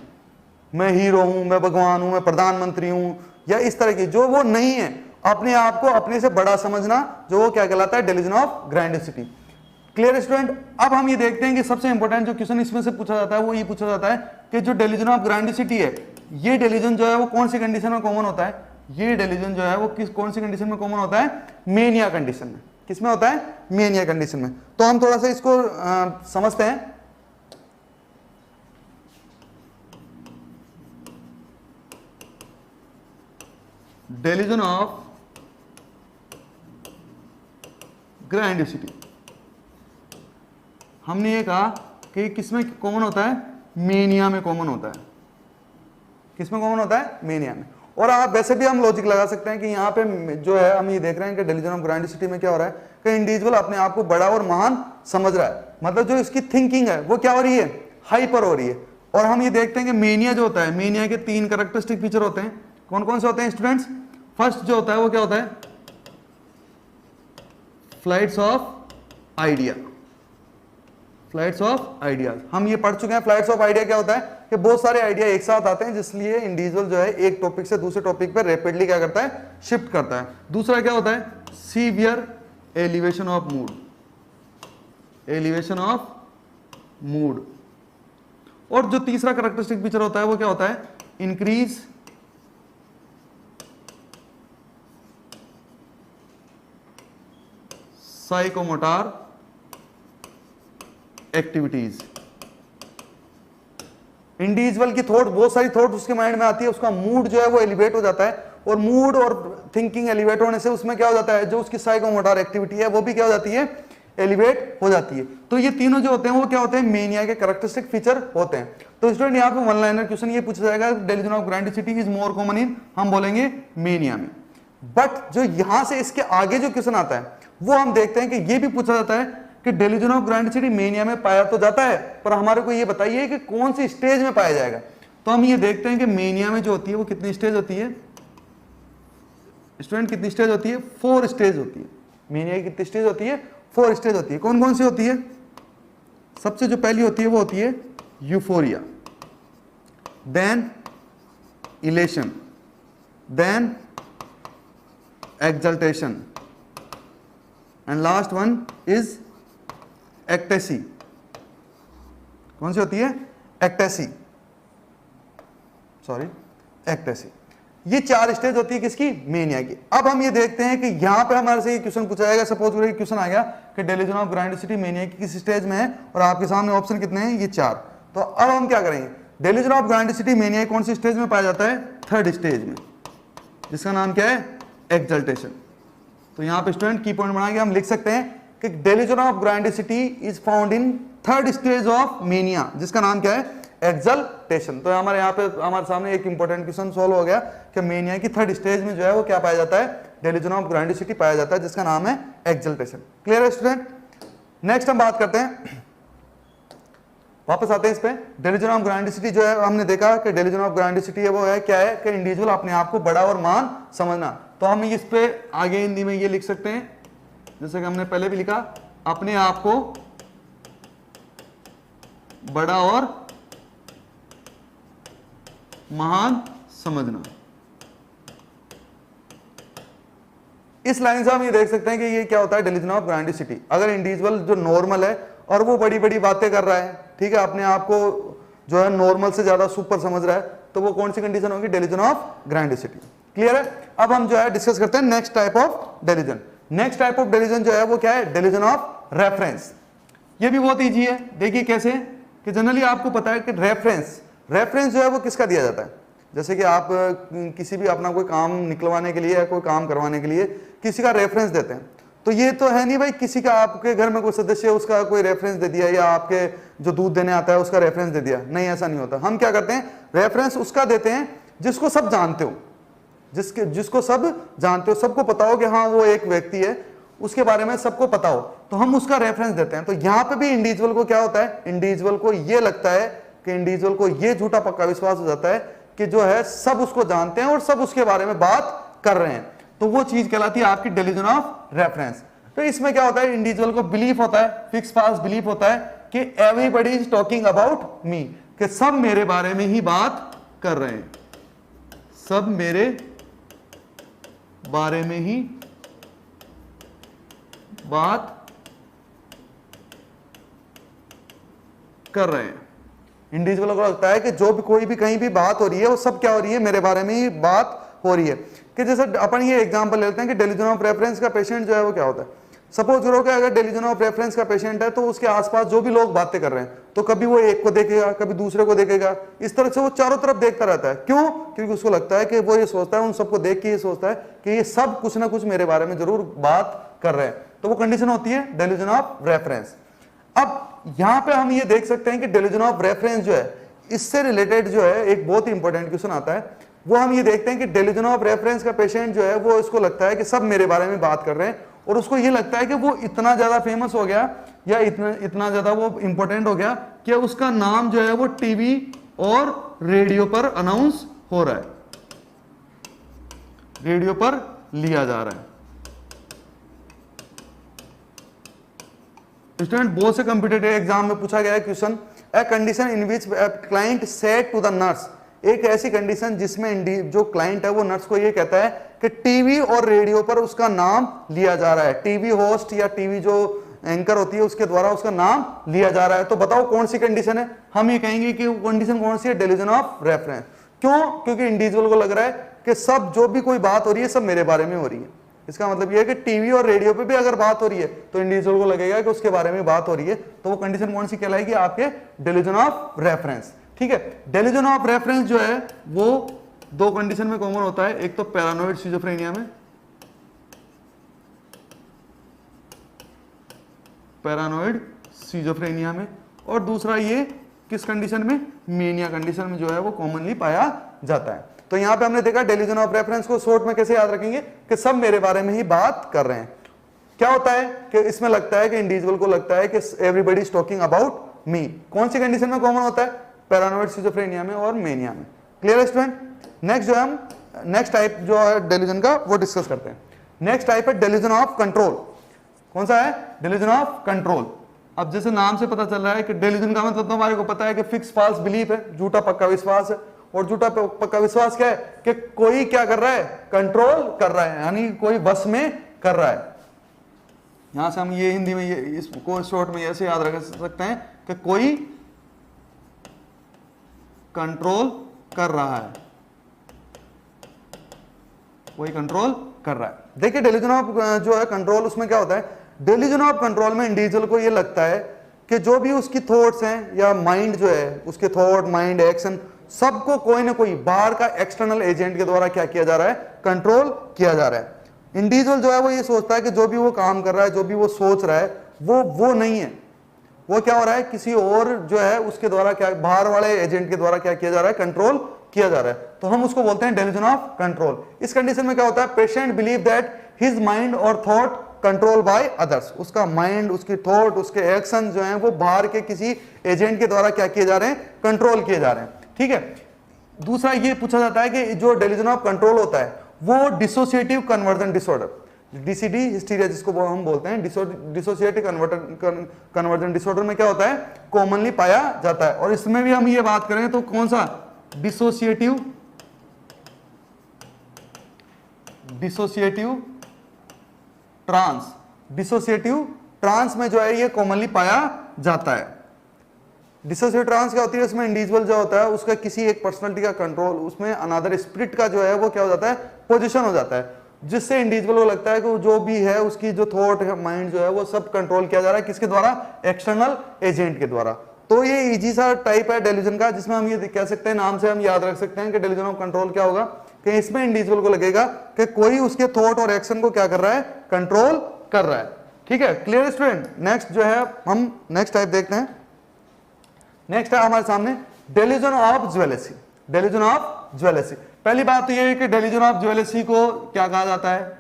मैं हीरो हूं, मैं भगवान हूं, मैं प्रधानमंत्री हूं, या इस तरह की जो वो नहीं है, अपने आप को अपने से बड़ा समझना, जो वो क्या कहलाता है, delusion of grandiosity. Clear student? अब हम ये देखते हैं कि सबसे इंपॉर्टेंट जो क्वेश्चन इसमें से पूछा जाता है वो ये पूछा जाता है कि जो डेल्यूजन ऑफ ग्रैंडियोसिटी है, ये डेल्यूजन जो है वो कौन सी कंडीशन में कॉमन होता है, ये डेल्यूजन जो है वो कौन सी कंडीशन में कॉमन होता है, मेनिया कंडीशन में। किसमें होता है, मेनिया कंडीशन में। तो हम थोड़ा सा इसको समझते हैं। डेल्यूजन ऑफ ग्रैंडियोसिटी, हमने ये कहा कि किसमें कॉमन होता है, मेनिया में कॉमन होता है। किसमें कॉमन होता है, मेनिया में। और आप वैसे भी हम लॉजिक लगा सकते हैं कि यहाँ पे जो है हम ये देख रहे हैं कि डेल्यूजन ऑफ ग्रैंडियोसिटी में क्या हो रहा है कि इंडिविजुअल अपने आप को बड़ा और महान समझ रहा है, मतलब जो इसकी थिंकिंग है वो क्या हो रही है, हाइपर हो रही है। और हम ये देखते हैं कि मेनिया जो होता है, मेनिया के 3 कैरेक्टरिस्टिक फीचर होते हैं। कौन कौन से होते हैं स्टूडेंट्स? फर्स्ट जो होता है वो क्या होता है, flights of idea, flights of ideas. हम ये पढ़ चुके हैं फ्लाइट्स ऑफ आइडिया क्या होता है कि बहुत सारे आइडिया एक साथ आते हैं, जिसलिए इंडिविजुअल जो है एक टॉपिक से दूसरे टॉपिक पर रैपिडली क्या करता है, शिफ्ट करता है। दूसरा क्या होता है, severe elevation of mood, elevation of mood. और जो तीसरा कैरेक्टरिस्टिक फीचर होता है वो क्या होता है, इंक्रीज साइकोमोटर एक्टिविटीज। इंडिविजुअल की थॉट, बहुत सारी थॉट उसके माइंड में आती है, उसका मूड जो है वो एलिवेट हो जाता है, और मूड और थिंकिंग एलिवेट होने से उसमें क्या हो जाता है, जो उसकी साइकोमोटर एक्टिविटी है वो भी क्या हो जाती है, एलिवेट हो जाती है। तो ये तीनों जो होते हैं वो क्या होते हैं, मेनिया के कैरेक्टरिस्टिक फीचर होते हैं। तो स्टूडेंट यहाँ पे वन लाइनर क्वेश्चन ये पूछा जाएगा, delusion of grandiosity is more common in, हम बोलेंगे मेनिया में। बट जो यहां से इसके आगे जो क्वेश्चन आता है वो हम देखते हैं कि ये भी पूछा जाता है कि डेल्यूजन ऑफ ग्रैंडिसिटी मेनिया में पाया तो जाता है, पर हमारे को ये बताइए कि कौन सी स्टेज में पाया जाएगा। तो हम ये देखते हैं कि मेनिया में जो होती है वो कितनी स्टेज होती है स्टूडेंट, कितनी स्टेज होती है, 4 स्टेज होती है। मेनिया की कितनी स्टेज होती है, 4 स्टेज होती है। कौन कौन सी होती है, सबसे जो पहली होती है वो होती है euphoria, then elation, then exaltation, and last one is ecstasy। कौन सी होती है, ecstasy, सॉरी ecstasy। ये 4 स्टेज होती है किसकी, मेनिया की। अब हम ये देखते हैं कि यहां पे हमारे से ये क्वेश्चन पूछा जाएगा, सपोज करो क्वेश्चन आ गया कि डेल्यूजन ऑफ ग्रैंडिसिटी मेनिया की किस स्टेज में है, और आपके सामने ऑप्शन कितने हैं, ये 4। तो अब हम क्या करेंगे, डेल्यूजन ऑफ ग्रैंडिसिटी मेनिया कौन सी स्टेज में पाया जाता है, 3rd स्टेज में, जिसका नाम क्या है, एक्सल्टेशन। तो यहां पे स्टूडेंट की पॉइंट बना के हम लिख सकते हैं कि delusion of grandiosity is found in 3rd stage of mania, जिसका नाम क्या है, एक्सल्टेशन। तो हमारे यहाँ पे हमारे सामने एक इंपॉर्टेंट क्वेश्चन सॉल्व हो गया कि मेनिया की 3rd स्टेज में जो है वो क्या पाया जाता है, डेल्यूजन ऑफ ग्रैंडिसिटी पाया जाता है, जिसका नाम है एक्सल्टेशन। क्लियर है स्टूडेंट। नेक्स्ट हम बात करते हैं, वापस आते हैं इस पे। डेल्यूजन ऑफ ग्रैंडिसिटी जो है हमने देखा कि डेल्यूजन ऑफ ग्रैंडिसिटी है वो है क्या है कि इंडिविजुअल अपने आप को बड़ा और मान समझना। तो हम इस पे आगे हिंदी में ये लिख सकते हैं, जैसे कि हमने पहले भी लिखा, अपने आप को बड़ा और महान समझना। इस लाइन से हम ये देख सकते हैं कि ये क्या होता है, डेल्यूजन ऑफ ग्रैंडिसिटी। अगर इंडिविजुअल जो नॉर्मल है और वो बड़ी बड़ी बातें कर रहा है, ठीक है, अपने आप को जो है नॉर्मल से ज्यादा सुपर समझ रहा है, तो वो कौन सी कंडीशन होगी, डेल्यूजन ऑफ ग्रैंडिसिटी। क्लियर है। अब हम जो है डिस्कस करते हैं next type of delusion. Next type of delusion जो है वो क्या है, डेल्यूजन ऑफ रेफरेंस। ये भी बहुत इजी है, देखिए कैसे कि जनरली आपको पता है कि रेफरेंस जो है वो किसका दिया जाता है। जैसे कि आप किसी भी अपना कोई काम निकलवाने के लिए या कोई काम करवाने के लिए किसी का रेफरेंस देते हैं, तो ये तो है नहीं भाई किसी का आपके घर में कोई सदस्य है उसका कोई रेफरेंस दे दिया, या आपके जो दूध देने आता है उसका रेफरेंस दे दिया, नहीं, ऐसा नहीं होता। हम क्या करते हैं, रेफरेंस उसका देते हैं जिसको सब जानते हो, जिसको सब जानते हो, सबको पता हो कि हाँ वो एक व्यक्ति है, उसके बारे में सबको पता हो, तो हम उसका रेफरेंस देते हैं। तो यहाँ पे भी इंडिविजुअल को क्या होता है, इंडिविजुअल को ये लगता है कि इंडिविजुअल को ये झूठा पक्का विश्वास हो जाता है कि जो है सब उसको जानते हैं और सब उसके बारे में बात कर रहे हैं, तो वो चीज कहलाती है आपकी डेल्यूजन ऑफ रेफरेंस। तो इसमें क्या होता है, इंडिविजुअल को बिलीफ होता है, फिक्स फास्ट बिलीफ होता है कि everybody is talking about me, कि सब मेरे बारे में ही बात कर रहे हैं, सब मेरे बारे में ही बात कर रहे हैं। इंडिविजुअल को लगता है कि जो भी कोई भी कहीं भी बात हो रही है वो सब क्या हो रही है, मेरे बारे में ही बात हो रही है। कि जैसे अपन ये एग्जांपल लेते हैं कि डेल्यूजन ऑफ रेफरेंस का पेशेंट जो है वो क्या होता है, सपोज करो कि अगर डेल्यूजन ऑफ रेफरेंस का पेशेंट है तो उसके आसपास जो भी लोग बातें कर रहे हैं, तो कभी वो एक को देखेगा, कभी दूसरे को देखेगा, इस तरह से वो चारों तरफ देखता रहता है। क्यों? क्योंकि उसको लगता है कि वो ये सोचता है, उन सबको देख के ये सोचता है कि ये सब कुछ ना कुछ मेरे बारे में जरूर बात कर रहे हैं। तो वो कंडीशन होती है डेल्यूजन ऑफ रेफरेंस। अब यहां पे हम ये देख सकते हैं कि डेल्यूजन ऑफ रेफरेंस जो है, इससे रिलेटेड जो है एक बहुत ही इंपॉर्टेंट क्वेश्चन आता है, वो हम ये देखते हैं कि डेल्यूजन ऑफ रेफरेंस का पेशेंट जो है वो इसको लगता है कि सब मेरे बारे में बात कर रहे हैं, और उसको ये लगता है कि वो इतना ज्यादा फेमस हो गया या इतना ज्यादा वो इंपॉर्टेंट हो गया कि उसका नाम जो है वो टीवी और रेडियो पर अनाउंस हो रहा है, रेडियो पर लिया जा रहा है। स्टूडेंट बहुत से कॉम्पिटिटिव एग्जाम में पूछा गया है question, a condition in which client said to the nurse, एक ऐसी कंडीशन जिसमें जो क्लाइंट है वो नर्स को ये कहता है कि टीवी और रेडियो पर उसका नाम लिया जा रहा है, टीवी होस्ट या टीवी जो एंकर होती है उसके द्वारा उसका नाम लिया जा रहा है। तो बताओ कौन सी कंडीशन है, हम ये कहेंगे कि कंडीशन कौन सी है, डेल्यूजन ऑफ रेफरेंस। क्यों? क्योंकि इंडिविजुअल को लग रहा है कि सब जो भी कोई बात हो रही है सब मेरे बारे में हो रही है। इसका मतलब यह है कि टीवी और रेडियो पे भी अगर बात हो रही है तो इंडिविजुअल को लगेगा कि उसके बारे में बात हो रही है, तो वो कंडीशन कौन सी कहलाएगी, आपके डेल्यूजन ऑफ रेफरेंस। ठीक है, डेल्यूजन ऑफ रेफरेंस जो है वो दो कंडीशन में कॉमन होता है, एक तो पैरानोइड सिजोफ्रेनिया में, पैरानोइड सिजोफ्रेनिया में, और दूसरा ये किस कंडीशन में, मेनिया कंडीशन में जो है वो कॉमनली पाया जाता है। तो यहां पे हमने देखा डेल्यूजन ऑफ रेफरेंस को शॉर्ट में कैसे याद रखेंगे कि सब मेरे बारे में ही बात कर रहे हैं। क्या होता है कि इसमें लगता है कि इंडिविजुअल को लगता है कि everybody is talking about me. कौन सी कंडीशन में कॉमन होता है, पैरानोइड सिजोफ्रेनिया में और मेनिया में। Clear student. नेक्स्ट जो है हम नेक्स्ट टाइप जो है डेल्यूजन का वो डिस्कस करते हैं। नेक्स्ट टाइप है डेल्यूजन ऑफ कंट्रोल। कौन सा है, डेल्यूजन ऑफ कंट्रोल। अब जैसे नाम से पता चल रहा है कि डेल्यूजन का मतलब तो हमारे को पता है कि फिक्स फॉल्स बिलीफ है, झूठा पक्का विश्वास है। और झूठा पक्का विश्वास क्या है कि कोई क्या कर रहा है, कंट्रोल कर रहा है, यानी कोई बस में कर रहा है। यहां से हम ये हिंदी में ये इसको शॉर्ट में ऐसे याद रख सकते हैं कि कोई कंट्रोल कर रहा है, कोई कंट्रोल कर रहा है। देखिए डेल्यूजन ऑफ जो है कंट्रोल, उसमें क्या होता है, डेल्यूजन ऑफ कंट्रोल में इंडिविजुअल को ये लगता है कि जो भी उसकी थॉट्स हैं या माइंड जो है, उसके थॉट माइंड एक्शन सबको कोई ना कोई बाहर का एक्सटर्नल एजेंट के द्वारा क्या किया जा रहा है, कंट्रोल किया जा रहा है। इंडिविजुअल जो है वो ये सोचता है कि जो भी वो काम कर रहा है, जो भी वो सोच रहा है, वो नहीं है, वो क्या हो रहा है, किसी और जो है उसके द्वारा क्या, बाहर वाले एजेंट के द्वारा क्या किया जा रहा है, कंट्रोल किया जा रहा है। तो हम उसको बोलते हैं डेल्यूजन ऑफ कंट्रोल। इस कंडीशन में क्या होता है, patient believe that his mind और थॉट कंट्रोल बाय अदर्स। उसका माइंड, उसकी थॉट, उसके एक्शन जो हैं वो बाहर के किसी एजेंट के द्वारा क्या किए जा रहे हैं, कंट्रोल किए जा रहे हैं। ठीक है। दूसरा ये पूछा जाता है कि जो डेल्यूजन ऑफ कंट्रोल होता है वो डिसोसिएटिव कन्वर्जन डिसऑर्डर, डीसीडी हिस्टीरिया जिसको हम बोलते हैं, डिसोसिएटिव कन्वर्जन डिसऑर्डर में क्या होता है, कॉमनली पाया जाता है। और इसमें भी हम ये बात करें तो कौन सा, डिसोसिएटिव ट्रांस, डिसोसिएटिव ट्रांस में जो है ये कॉमनली पाया जाता है। डिसोसिएटिव ट्रांस क्या होती है, उसमें इंडिविजुअल जो होता है उसका किसी एक पर्सनालिटी का कंट्रोल, उसमें अनदर स्पिरिट का जो है वो क्या हो जाता है, पोजीशन हो जाता है, जिससे इंडिविजुअल को लगता है कि जो भी है उसकी जो थॉट है, माइंड जो है वो सब कंट्रोल किया जा रहा है, किसके द्वारा, एक्सटर्नल एजेंट के द्वारा। तो ये इजी सा टाइप है डेल्यूजन का, जिसमें हम ये कह सकते हैं, नाम से हम याद रख सकते हैं कि डेल्यूजन ऑफ कंट्रोल क्या होगा, कि इसमें इंडिविजुअल को लगेगा कि कोई उसके थॉट और एक्शन को क्या कर रहा है, कंट्रोल कर रहा है। ठीक है, क्लियर स्टूडेंट। नेक्स्ट जो है हम नेक्स्ट टाइप देखते हैं। नेक्स्ट है हमारे सामने डेल्यूजन ऑफ ज्वेलेसी। डेल्यूजन ऑफ ज्वेलेसी, पहली बात तो ये है कि डेल्यूजन ऑफ ज्वेलेसी को क्या कहा जाता है,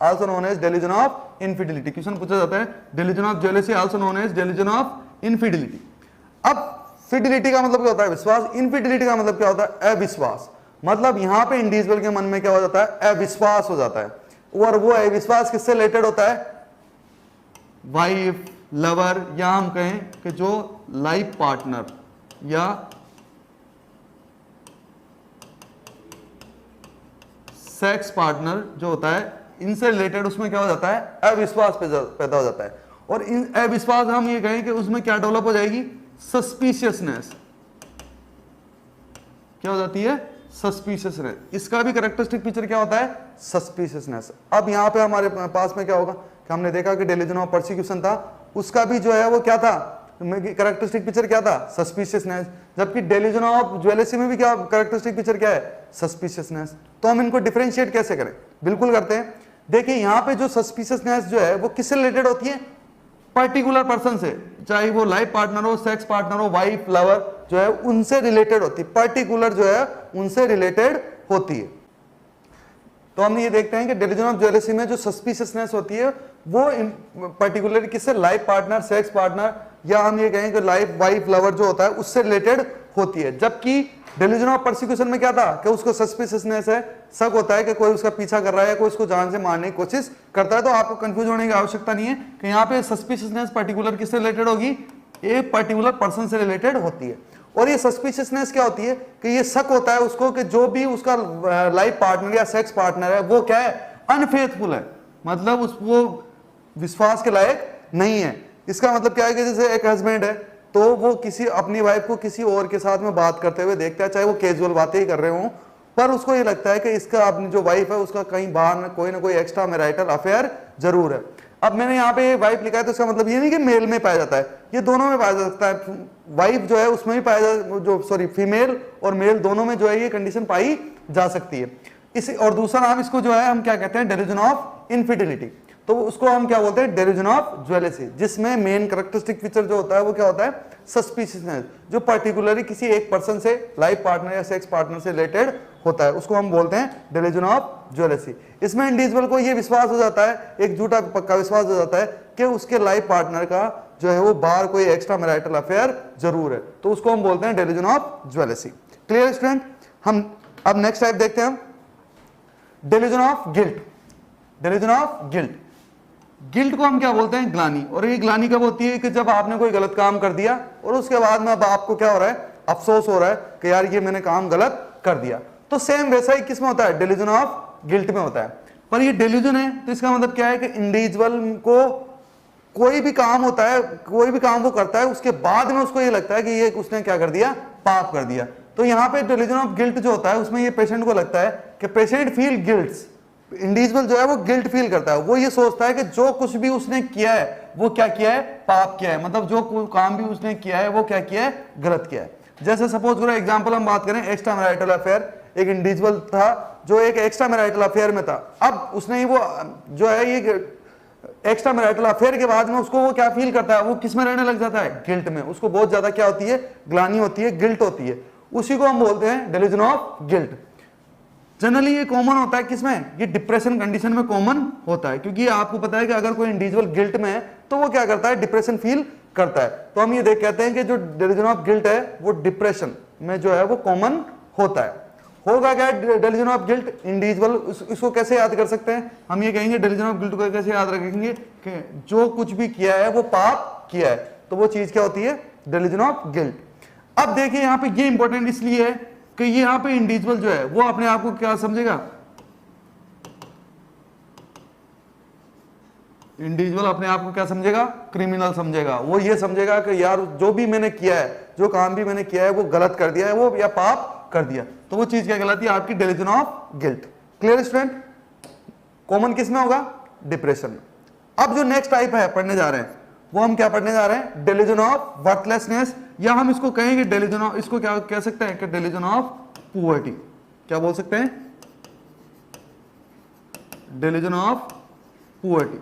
also known as delusion of infidelity. Question पूछा जाता है, delusion of jealousy also known as delusion of infidelity. अब फिडिलिटी का मतलब क्या होता है, विश्वास। इनफिडिलिटी का मतलब क्या होता है, अविश्वास। मतलब यहां पे इंडिविजुअल के मन में क्या हो जाता है, अविश्वास हो जाता है। और वो अविश्वास किससे रिलेटेड होता है, वाइफ, लवर, या हम कहें कि जो लाइफ पार्टनर या सेक्स पार्टनर जो होता है, इनसे रिलेटेड उसमें क्या हो जाता है, अविश्वास पैदा हो जाता है। और इन अविश्वास हम ये कहें कि उसमें क्या डेवलप हो जाएगी, सस्पिशियसनेस। क्या हो जाती है, सस्पिशियसनेस। इसका भी कैरेक्टरिस्टिक फीचर क्या होता है, सस्पिशियसनेस। अब यहां पे हमारे पास में क्या होगा कि हमने देखा कि डेल्यूजन ऑफ परसिक्यूशन था, उसका भी जो है वो क्या था, कैरेक्टरिस्टिक फीचर क्या था, सस्पिशियसनेस। जबकि डेल्यूजन ऑफ ज्वेलेसी में भी क्या कैरेक्टरिस्टिक फीचर क्या है, सस्पिशियसनेस। तो हम इनको डिफरेंशिएट कैसे करें, बिल्कुल करते हैं। देखिए यहां पे जो सस्पिशियसनेस जो है वो किससे रिलेटेड होती है, पर्टिकुलर पर्सन से, चाहे वो लाइफ पार्टनर हो, सेक्स पार्टनर हो, वाइफ, लवर जो है उनसे रिलेटेड होती है, पर्टिकुलर जो है उनसे रिलेटेड होती है। तो हम ये देखते हैं कि डेल्यूजन ऑफ ज्वेलेसी में जो सस्पिशियसनेस होती है वो पर्टिकुलर किससे, लाइफ पार्टनर, सेक्स पार्टनर, या हम ये कहें कि लाइफ, वाइफ, लवर जो होता है उससे रिलेटेड होती है। जबकि डेल्यूजन ऑफ परसिक्यूशन में क्या था कि उसको सस्पिशियसनेस है, शक होता है कि कोई उसका पीछा कर रहा है, कोई उसको जान से मारने की कोशिश करता है। तो आपको कंफ्यूज होने की आवश्यकता नहीं है कि यहाँ पे सस्पिशियसनेस पर्टिकुलर किससे रिलेटेड होगी, एक पर्टिकुलर पर्सन से रिलेटेड होती है। और ये सस्पिशियसनेस क्या होती है कि ये शक होता है उसको कि जो भी उसका लाइफ पार्टनर या सेक्स पार्टनर है वो क्या है, अनफेथफुल है, मतलब वो विश्वास के लायक नहीं है। इसका मतलब क्या है कि जैसे एक हस्बैंड है तो वो किसी अपनी वाइफ को किसी और के साथ में बात करते हुए देखता है, चाहे वो कैजुअल बातें ही कर रहे हों, पर उसको ये लगता है कि इसका अपनी जो वाइफ है उसका कहीं बाहर कोई ना कोई एक्स्ट्रा मैरिटल अफेयर जरूर है। अब मैंने यहाँ पे वाइफ लिखा है तो इसका मतलब ये नहीं कि मेल में पाया जाता है, ये दोनों में पाया जा सकता है। वाइफ जो है उसमें भी पाया जा, जो सॉरी फीमेल और मेल दोनों में जो है ये कंडीशन पाई जा सकती है। इस और दूसरा नाम इसको जो है हम क्या कहते हैं, डेल्यूजन ऑफ इनफिडिलिटी। तो उसको हम क्या बोलते हैं, डेल्यूजन ऑफ ज्वेलेसी, जिसमें मेन कैरेक्टरिस्टिक फीचर जो होता है वो क्या होता है, सस्पिशियसनेस, जो पर्टिकुलरली किसी एक पर्सन से, लाइफ पार्टनर या सेक्स पार्टनर से रिलेटेड होता है, उसको हम बोलते हैं डेल्यूजन ऑफ ज्वेलेसी। इसमें इंडिविजुअल को ये विश्वास हो जाता है, एक झूठा पक्का विश्वास हो जाता है कि उसके लाइफ पार्टनर का जो है वो बाहर कोई एक्स्ट्रा मैरिटल अफेयर जरूर है, तो उसको हम बोलते हैं delusion of jealousy. Clear student? हम अब नेक्स्ट टाइप देखते हैं हम, delusion of guilt. Delusion of guilt, guilt को हम क्या बोलते हैं, ग्लानी। और ये ग्लानी कब होती है कि जब आपने कोई गलत काम कर दिया और उसके बाद में अब आपको क्या हो रहा है, अफसोस हो रहा है कि यार ये मैंने काम गलत कर दिया। तो सेम वैसा ही किसमें होता है, डेल्यूजन ऑफ गिल्ट में होता है। पर ये डेल्यूजन है तो इसका मतलब क्या है कि इंडिविजुअल को कोई भी काम होता है, कोई भी काम वो करता है, उसके बाद में उसको ये लगता है कि ये उसने क्या कर दिया, पाप कर दिया। तो यहाँ पे डेल्यूजन ऑफ गिल्ट जो होता है उसमें ये पेशेंट को लगता है कि पेशेंट फील गिल्ट्स, इंडिविजुअल जो है वो गिल्ट फील करता है, वो ये सोचता है कि जो कुछ भी उसने किया है वो क्या किया है, पाप किया है, मतलब जो काम भी उसने किया है वो क्या किया है, गलत किया है। जैसे सपोज करो एग्जांपल हम बात करें, एक्स्ट्रा मैरिटल अफेयर, एक इंडिविजुअल था जो एक एक्स्ट्रा मैरिटल अफेयर में था, अब उसने वो जो है ये एक्स्ट्रा मैरिटल अफेयर के बाद में उसको वो क्या फील करता है, वो किस में रहने लग जाता है, गिल्ट में, उसको बहुत ज्यादा क्या होती है, ग्लानी होती है, गिल्ट होती है, उसी को हम बोलते हैं डेल्यूजन ऑफ गिल्ट। जनरली ये कॉमन होता है किसमें, ये डिप्रेशन कंडीशन में कॉमन होता है, क्योंकि आपको पता है कि अगर कोई इंडिविजुअल गिल्ट में है तो वो क्या करता है, डिप्रेशन फील करता है। तो हम ये देख कहते हैं कि जो डेल्यूजन ऑफ गिल्ट है वो डिप्रेशन में जो है वो कॉमन होता है। होगा क्या डेल्यूजन ऑफ गिल्ट, इंडिविजुअल इसको कैसे याद कर सकते हैं, हम ये कहेंगे डेल्यूजन ऑफ गिल्ट को कैसे याद रखेंगे कि जो कुछ भी किया है वो पाप किया है, तो वो चीज क्या होती है, डेल्यूजन ऑफ गिल्ट। अब देखिए यहाँ पे ये इंपॉर्टेंट इसलिए है कि ये यहाँ पे इंडिविजुअल जो है वो अपने आप को क्या समझेगा, इंडिविजुअल अपने आप को क्या समझेगा, क्रिमिनल समझेगा। वो ये समझेगा कि यार जो भी मैंने किया है, जो काम भी मैंने किया है वो गलत कर दिया है, वो या पाप कर दिया, तो वो चीज क्या कहलाती है, आपकी delusion of guilt. Clear student? Common किस में होगा, डिप्रेशन में। अब जो नेक्स्ट टाइप है पढ़ने जा रहे हैं वो हम क्या पढ़ने जा रहे हैं, डेल्यूजन ऑफ वर्थलेसनेस, या हम इसको कहेंगे डेल्यूजन ऑफ, इसको क्या कह सकते हैं कि डेल्यूजन ऑफ पुअर्टी। क्या बोल सकते हैं, डेल्यूजन ऑफ पुअर्टी।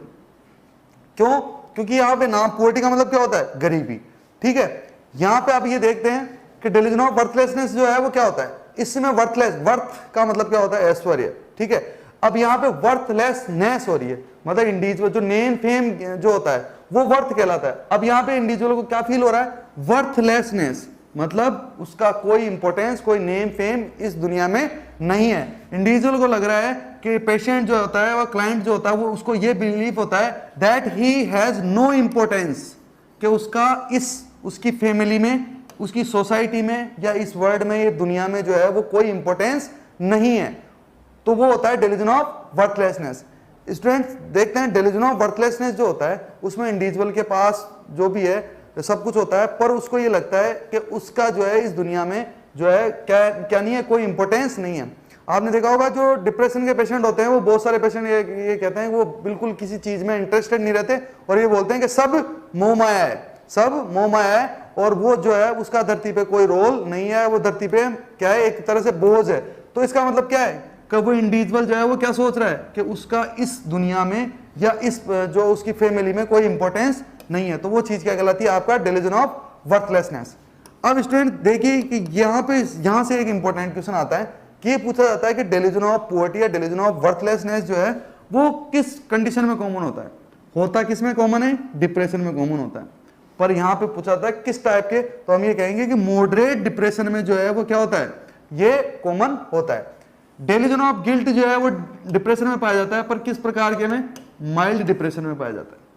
क्यों? क्योंकि यहां पे नाम पुअर्टी का मतलब क्या होता है, गरीबी। ठीक है, यहां पे आप ये देखते हैं कि डेल्यूजन ऑफ वर्थलेसनेस जो है वो क्या होता है, इसमें वर्थलेस, वर्थ का मतलब क्या होता है, ऐश्वर्य। ठीक है, अब यहाँ पे वर्थलेसनेस हो रही है, मतलब इंडिविजुअल जो नेम फेम जो होता है वो वर्थ कहलाता है। अब यहाँ पे इंडिविजुअल को क्या फील हो रहा है, वर्थलेसनेस, मतलब उसका कोई इंपॉर्टेंस, कोई नेम फेम इस दुनिया में नहीं है। इंडिविजुअल को लग रहा है कि पेशेंट जो होता है, वो क्लाइंट जो होता है, वो उसको ये बिलीव होता है that he has no importance, कि उसका इस उसकी फैमिली में, उसकी सोसाइटी में या इस वर्ल्ड में, ये दुनिया में जो है वो कोई इंपॉर्टेंस नहीं है। तो वो होता है डेल्यूजन ऑफ वर्थलेसनेस। स्टूडेंट्स देखते हैं डेल्यूजन ऑफ वर्थलेसनेस जो होता है उसमें इंडिविजुअल के पास जो भी है सब कुछ होता है, पर उसको ये लगता है कि उसका जो है इस दुनिया में जो है क्या नहीं है, कोई इंपॉर्टेंस नहीं है। आपने देखा होगा जो डिप्रेशन के पेशेंट होते हैं, वो बहुत सारे पेशेंट ये कहते हैं वो बिल्कुल किसी चीज में इंटरेस्टेड नहीं रहते और ये बोलते हैं कि सब मोह माया है, सब मोह माया है, और वो जो है उसका धरती पे कोई रोल नहीं है, वो धरती पे क्या है, एक तरह से बोझ है। तो इसका मतलब क्या है कि वो इंडिविजुअल जो है वो क्या सोच रहा है कि उसका इस दुनिया में या इस जो उसकी फैमिली में कोई इंपॉर्टेंस नहीं है। तो वो चीज क्या कहलाती है, आपका डेल्यूजन ऑफ वर्थलेसनेस। अब स्टूडेंट देखिए कि यहाँ से एक इंपॉर्टेंट क्वेश्चन आता है कि ये पूछा जाता है कि डेल्यूजन ऑफ पुअर्टी या डेल्यूजन ऑफ वर्थलेसनेस जो है वो किस कंडीशन में कॉमन होता है। होता किस में कॉमन है, डिप्रेशन में कॉमन होता है। पर यहाँ पे पूछा जाता है किस टाइप के, तो हम ये कहेंगे कि मॉडरेट डिप्रेशन में जो है वो क्या होता है, ये कॉमन होता है। डेल्यूजन ऑफ गिल्ट जो है वो डिप्रेशन में पाया जाता है, पर किस प्रकार के में, माइल्ड डिप्रेशन में पाया जाता है।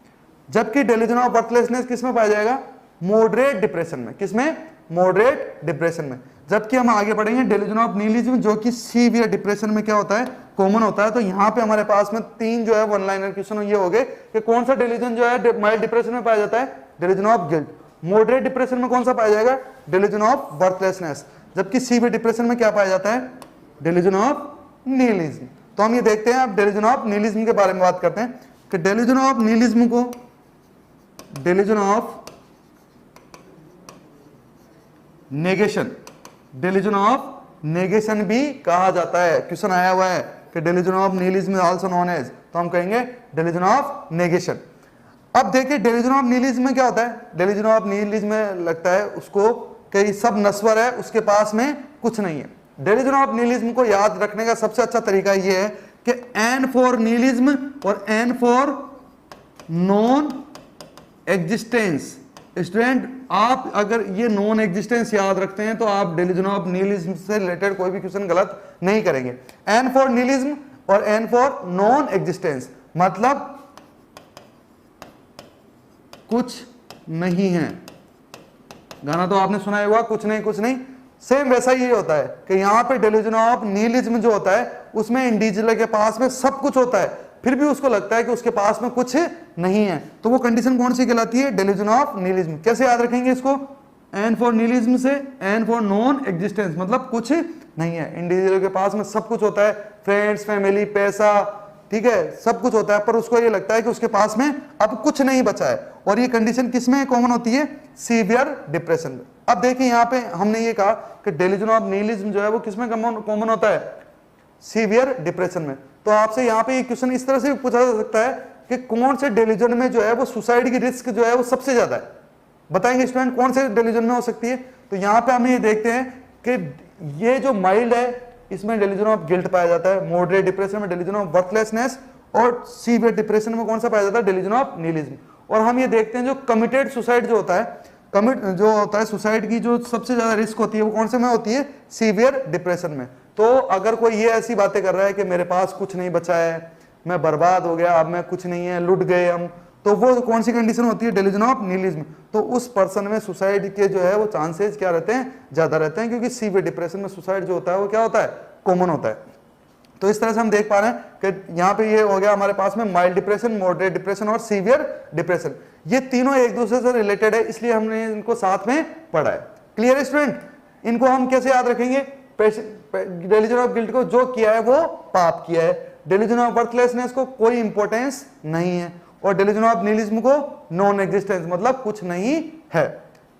जबकि डेल्यूजन ऑफ वर्थलेसनेस किस में पाया जाएगा, मॉडरेट डिप्रेशन में। किसमें, मॉडरेट डिप्रेशन में। जबकि हम आगे बढ़ेंगे डेल्यूजन ऑफ निहिलिज्म जो कि सीवियर डिप्रेशन में क्या होता है, कॉमन होता है। तो यहाँ पे हमारे पास में 3 जो है वन लाइनर क्वेश्चन ये हो गए कि कौन सा डेल्यूजन जो है माइल्ड डिप्रेशन में पाया जाता है, delusion of guilt. Moderate depression में कौन सा पाया जाएगा, डेल्यूजन ऑफ वर्थलेसनेस। जबकि सीवियर डिप्रेशन में क्या पाया जाता है, डेल्यूजन ऑफ निहिलिज्म। तो हम ये देखते हैं, अब डेल्यूजन ऑफ निहिलिज्म के बारे में बात करते हैं कि डेल्यूजन ऑफ निहिलिज्म को delusion of negation, delusion of negation भी कहा जाता है। क्वेश्चन आया हुआ है कि delusion of nihilism is also known as, तो हम कहेंगे डिलीजन ऑफ नेगेशन। अब देखिए डिलीजन ऑफ निहिलिज्म में क्या होता है, डिलीजन ऑफ निहिलिज्म में लगता है उसको कि सब नश्वर है, उसके पास में कुछ नहीं है। डिलीजन ऑफ निहिलिज्म को याद रखने का सबसे अच्छा तरीका यह है कि एन फॉर निहिलिज्म और N for non existence. Student आप अगर ये नॉन एग्जिस्टेंस याद रखते हैं तो आप डिलीजन ऑफ निहिलिज्म से रिलेटेड कोई भी क्वेश्चन गलत नहीं करेंगे। एन फॉर निहिलिज्म और एन फॉर नॉन एग्जिस्टेंस मतलब कुछ नहीं है। गाना तो आपने सुना होगा, कुछ नहीं कुछ नहीं। सेम वैसा ही होता है कि यहाँ पे डिलीजन ऑफ निहिलिज्म जो होता है उसमें इंडिविजुअल के पास में सब कुछ होता है, फिर भी उसको लगता है कि उसके पास में कुछ नहीं है, तो वो कंडीशन कौन सी कहलाती है, डिलीजन ऑफ निहिलिज्म। कैसे याद रखेंगे इसको, एन फॉर निहिलिज्म से एन फॉर नॉन एग्जिस्टेंस मतलब कुछ नहीं है। इंडिविजुअल के पास में सब कुछ होता है, फ्रेंड्स, फैमिली, पैसा, ठीक है, सब कुछ होता है, पर उसको ये लगता है कि उसके पास में अब कुछ नहीं बचा है। और ये कंडीशन किसमें कॉमन होती है, सीवियर डिप्रेशन में। अब देखिए यहाँ पे हमने ये कहा कि डिलीजन ऑफ निहिलिज्म जो है वो किसमें कॉमन होता है, सीवियर डिप्रेशन में। तो आपसे यहाँ पे ये क्वेश्चन इस तरह से पूछा जा सकता है कि कौन से डिलीजन में जो है वो सुसाइड की रिस्क जो है वो सबसे ज्यादा है, बताएंगे स्टूडेंट कौन से डिलीजन में हो सकती है। तो यहाँ पे हम ये देखते हैं कि ये जो माइल्ड है इसमें डिलीजन ऑफ गिल्ट पाया जाता है, मॉडरेट डिप्रेशन में डिलीजन ऑफ वर्थलेसनेस, और सीवियर डिप्रेशन में कौन सा पाया जाता है, डिलीजन ऑफ निहिलिज्म। और हम ये देखते हैं जो कमिटेड सुसाइड जो होता है, जो होता है सुसाइड की जो सबसे ज्यादा रिस्क होती है वो कौन से में होती है, सीवियर डिप्रेशन में। तो अगर कोई ये ऐसी बातें कर रहा है कि मेरे पास कुछ नहीं बचा है, मैं बर्बाद हो गया, अब मैं कुछ नहीं है, लुट गए हम, तो वो कौन सी कंडीशन होती है, डिलीजन ऑफ निहिलिज्म। तो उस पर्सन में सुसाइड के जो है वो चांसेस क्या रहते हैं, ज्यादा रहते हैं, क्योंकि सीवियर डिप्रेशन में सुसाइड जो होता है वो क्या होता है, कॉमन होता है। तो इस तरह से हम देख पा रहे हैं कि यहाँ पे ये हो गया हमारे पास में माइल्ड डिप्रेशन, मॉडरेट डिप्रेशन और सीवियर डिप्रेशन। ये तीनों एक दूसरे से रिलेटेड है, इसलिए हमने इनको साथ में पढ़ा है। क्लियर स्टूडेंट, इनको हम कैसे याद रखेंगे, डिलीजन ऑफ गिल्ट को जो किया है वो पाप किया है, डिलीजन ऑफ वर्थलेसनेस को कोई इंपॉर्टेंस नहीं है, और डिलीजन ऑफ निहिलिज्म को नॉन एग्जिस्टेंस मतलब कुछ नहीं है।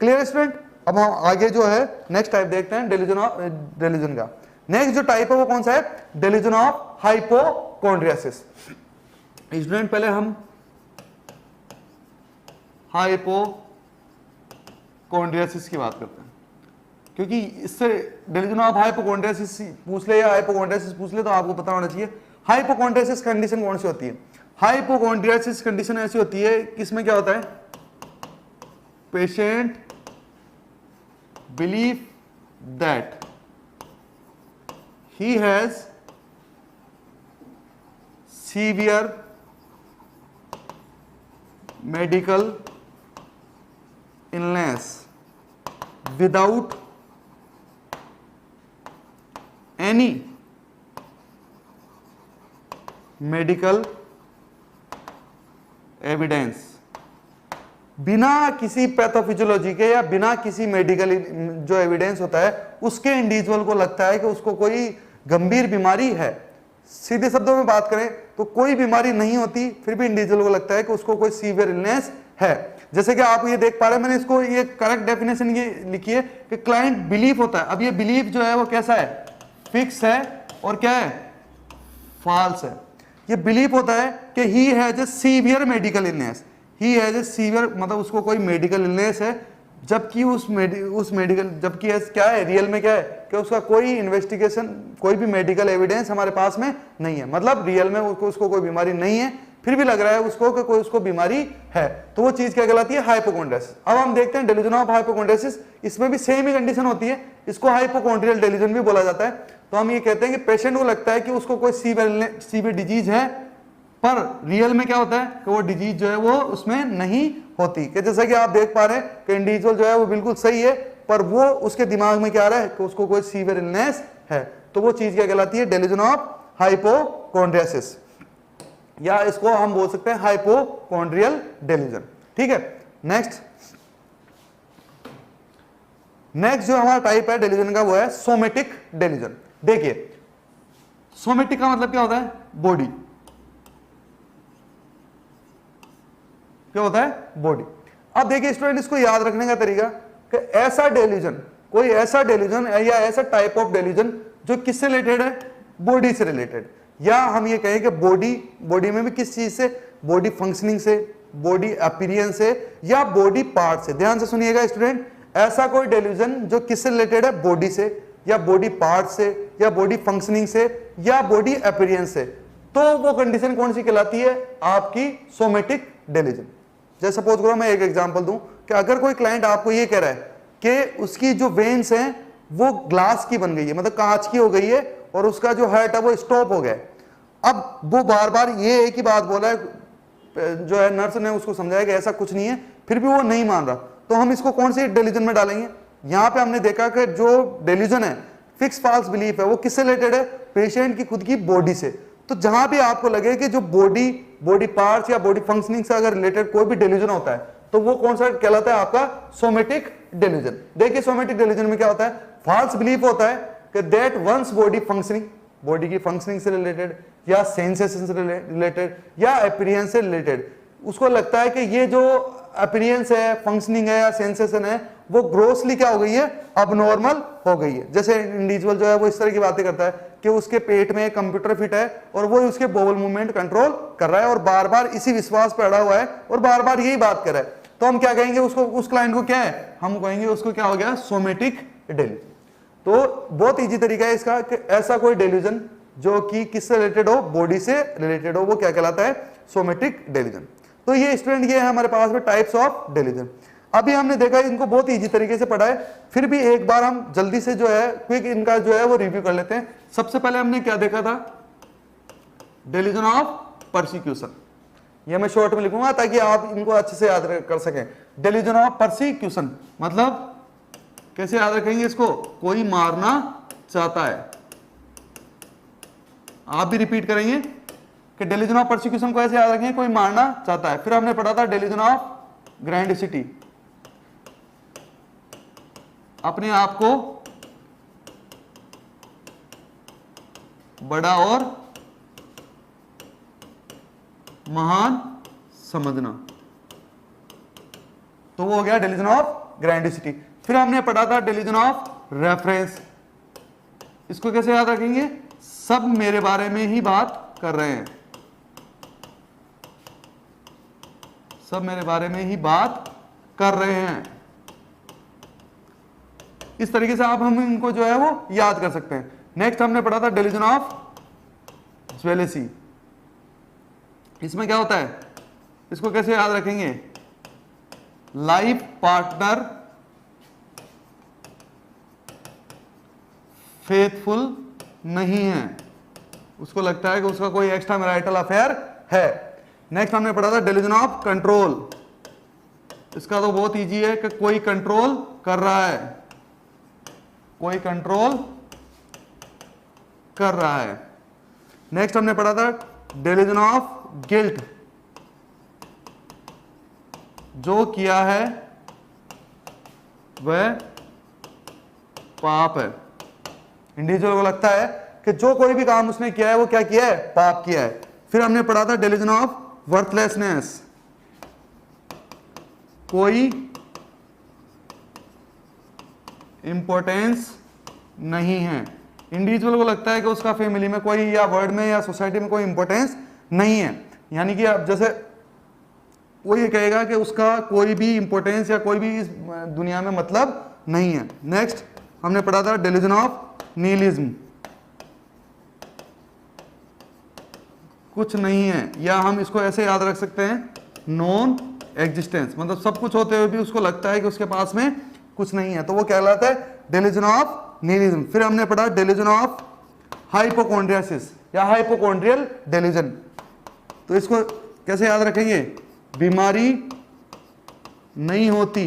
क्लियर स्टूडेंट, अब हम आगे जो है नेक्स्ट टाइप देखते हैं डिलीजन का। नेक्स्ट जो टाइप है वो कौन सा है, डिलीजन ऑफ हाइपोकॉन्ड्रियासिस। स्टूडेंट पहले हम हाइपोकॉन्ड्रियासिस की बात करते हैं, क्योंकि इससे डिलीजन ऑफ हाइपोकॉन्ड्रियासिस पूछ ले या हाइपोकॉन्ड्रियासिस पूछ ले तो आपको पता होना चाहिए हाइपोकॉन्ड्रियासिस कंडीशन कौन सी होती है। हाइपोकॉन्ड्रियासिस कंडीशन ऐसी होती है किसमें क्या होता है, patient believe that he has severe medical illness without any medical evidence, बिना किसी पैथोफिजियोलॉजी के या बिना किसी मेडिकल जो एविडेंस होता है उसके इंडिविजुअल को लगता है कि उसको कोई गंभीर बीमारी है। सीधे शब्दों में बात करें तो कोई बीमारी नहीं होती, फिर भी इंडिविजुअल को लगता है कि उसको कोई सीवियर इलनेस है। जैसे कि आप ये देख पा रहे हैं, मैंने इसको ये करेक्ट डेफिनेशन ये लिखी है कि क्लाइंट बिलीव होता है। अब ये बिलीव जो है वो कैसा है, फिक्स है और क्या है, फॉल्स है। ये बिलीव होता है कि he has a severe medical illness, he has a severe मतलब उसको कोई मेडिकल इलनेस है, जबकि उस मेडिकल जबकि क्या है, रियल में क्या है कि उसका कोई इन्वेस्टिगेशन, कोई भी मेडिकल एविडेंस हमारे पास में नहीं है, मतलब रियल में उसको कोई बीमारी नहीं है, फिर भी लग रहा है उसको कि कोई उसको बीमारी है, तो वो चीज क्या कहलाती है, हाइपोकॉन्ड्रियासिस। अब हम देखते हैं डिलीजन ऑफ हाइपोकॉन्ड्रियासिस, इसमें भी सेम ही कंडीशन होती है, इसको हाइपोकॉन्ड्रियल डिलीजन भी बोला जाता है। तो हम ये कहते हैं कि पेशेंट को लगता है कि उसको कोई सीवियर डिजीज है, पर रियल में क्या होता है कि वो डिजीज जो है वो उसमें नहीं होती। कि जैसा कि आप देख पा रहे हैं कि इंडिविजुअल जो है वो बिल्कुल सही है, पर वो उसके दिमाग में क्या आ रहा है कि उसको कोई सीवियर इलनेस है, तो वो चीज क्या कहलाती है, डिलीजन ऑफ हाइपोकॉन्ड्रियासिस, या इसको हम बोल सकते हैं हाइपोकॉन्ड्रियल डिलीजन। ठीक है, नेक्स्ट जो हमारा टाइप है डिलीजन का वो है सोमेटिक डिलीजन। देखिए सोमेटिक का मतलब क्या होता है, बॉडी, क्या होता है, बॉडी। अब देखिए स्टूडेंट, इसको याद रखने का तरीका कि ऐसा डिलीजन कोई ऐसा डेल्यूजन या ऐसा टाइप ऑफ डेल्यूजन जो किससे रिलेटेड है, बॉडी से रिलेटेड, या हम ये कहें कि बॉडी में भी किस चीज से, बॉडी फंक्शनिंग से, बॉडी अपीयरेंस से, या बॉडी पार्ट से। ध्यान से सुनिएगा स्टूडेंट, ऐसा कोई डेल्यूजन जो किससे रिलेटेड है, बॉडी से या बॉडी पार्ट से या बॉडी फंक्शनिंग से या बॉडी अपीयरेंस से, तो वो कंडीशन कौन सी कहलाती है, आपकी सोमेटिक डेल्यूजन। जैसे सपोज करो मैं एक एग्जांपल दूं कि अगर कोई क्लाइंट आपको ये कह रहा है कि उसकी जो वेन्स हैं वो ग्लास की बन गई है, मतलब कांच की हो गई है, और उसका जो हार्ट है वो स्टॉप हो गया है। अब वो बार बार ये एक ही बात बोला है, जो है नर्स ने उसको समझाया कि ऐसा कुछ नहीं है, फिर भी वो नहीं मान रहा, तो हम इसको कौन सी डेल्यूजन में डालेंगे। यहां पे हमने देखा कि जो डेल्यूजन है, फिक्स फॉल्स बिलीफ है, वो किससे रिलेटेड है, पेशेंट की खुद की बॉडी से। तो जहां भी आपको लगे कि जो बॉडी पार्ट्स या बॉडी फंक्शनिंग से अगर रिलेटेड कोई भी डेल्यूजन होता है, तो वो कौन सा कहलाता है, आपका सोमेटिक डेल्यूजन। देखिए सोमेटिक डेल्यूजन में क्या होता है, फॉल्स बिलीफ होता है कि that one's body functioning, body की फंक्शनिंग से रिलेटेड या सेंसेशन से रिलेटेड या अपीयरेंस से रिलेटेड, उसको लगता है कि ये जो अपीयरेंस है, फंक्शनिंग है या सेंसेशन है, वो ग्रोसली क्या हो गई है, अबनॉर्मल हो गई है। जैसे इंडिविजुअल जो है वो इस तरह की बातें करता है कि उसके पेट में कंप्यूटर फिट है और वो उसके बोवल मूवमेंट कंट्रोल कर रहा है और बार बार इसी विश्वास पर अड़ा हुआ है और बार बार यही बात कर रहा है, तो हम क्या कहेंगे उसको, उस क्लाइंट को क्या है, हम कहेंगे उसको क्या हो गया, सोमेटिक डेल्यूजन। तो बहुत इजी तरीका है इसका कि ऐसा कोई डेल्यूजन जो कि किससे रिलेटेड हो, बॉडी से रिलेटेड हो, वो क्या कहलाता है, सोमेटिक डेल्यूजन। तो ये स्टूडेंट ये है हमारे पास में टाइप्स ऑफ डेल्यूजन। अभी हमने देखा इनको बहुत इजी तरीके से पढ़ा है, फिर भी एक बार हम जल्दी से जो है क्विक इनका जो है वो रिव्यू कर लेते हैं। सबसे पहले हमने क्या देखा था, डेल्यूजन ऑफ परसिक्यूशन। ये मैं शॉर्ट में लिखूंगा ताकि आप इनको अच्छे से याद कर सकें। डेल्यूजन ऑफ परसिक्यूशन मतलब कैसे याद रखेंगे इसको, कोई मारना चाहता है। आप भी रिपीट करेंगे कि डेल्यूजन ऑफ परसिक्यूशन को ऐसे याद रखेंगे, कोई मारना चाहता है। फिर हमने पढ़ा था डेल्यूजन ऑफ ग्रैंडिसिटी, अपने आप को बड़ा और महान समझना, तो वो हो गया डेल्यूजन ऑफ ग्रैंडिसिटी। फिर हमने पढ़ा था डेल्यूजन ऑफ रेफरेंस, इसको कैसे याद रखेंगे, सब मेरे बारे में ही बात कर रहे हैं, सब मेरे बारे में ही बात कर रहे हैं। इस तरीके से आप हम इनको जो है वो याद कर सकते हैं। नेक्स्ट हमने पढ़ा था डेल्यूजन ऑफ ज्वेलेसी, इसमें क्या होता है, इसको कैसे याद रखेंगे, लाइफ पार्टनर फेथफुल नहीं है, उसको लगता है कि उसका कोई एक्स्ट्रा मैरिटल अफेयर है। नेक्स्ट हमने पढ़ा था डेल्यूजन ऑफ कंट्रोल, इसका तो बहुत इजी है कि कोई कंट्रोल कर रहा है, कोई कंट्रोल कर रहा है। नेक्स्ट हमने पढ़ा था डेल्यूजन ऑफ गिल्ट, जो किया है वह पाप है। इंडिविजुअल को लगता है कि जो कोई भी काम उसने किया है वो क्या किया है, पाप किया है। फिर हमने पढ़ा था डेल्यूजन ऑफ वर्थलेसनेस, कोई इंपॉर्टेंस नहीं है। इंडिविजुअल को लगता है कि उसका फैमिली में कोई या वर्ल्ड में या सोसाइटी में कोई इंपॉर्टेंस नहीं है, यानी कि अब जैसे वो ये कहेगा कि उसका कोई भी इंपॉर्टेंस या कोई भी इस दुनिया में मतलब नहीं है। नेक्स्ट हमने पढ़ा था डेल्यूजन ऑफ निहिलिज्म, कुछ नहीं है, या हम इसको ऐसे याद रख सकते हैं, नॉन एग्जिस्टेंस, मतलब सब कुछ होते हुए भी उसको लगता है कि उसके पास में कुछ नहीं है, तो वो कहलाता है डेल्यूजन ऑफ निहिलिज्म। फिर हमने पढ़ा डेल्यूजन ऑफ हाइपोकॉन्ड्रियासिस या हाइपोकॉन्ड्रियल डेल्यूजन, तो इसको कैसे याद रखेंगे, बीमारी नहीं होती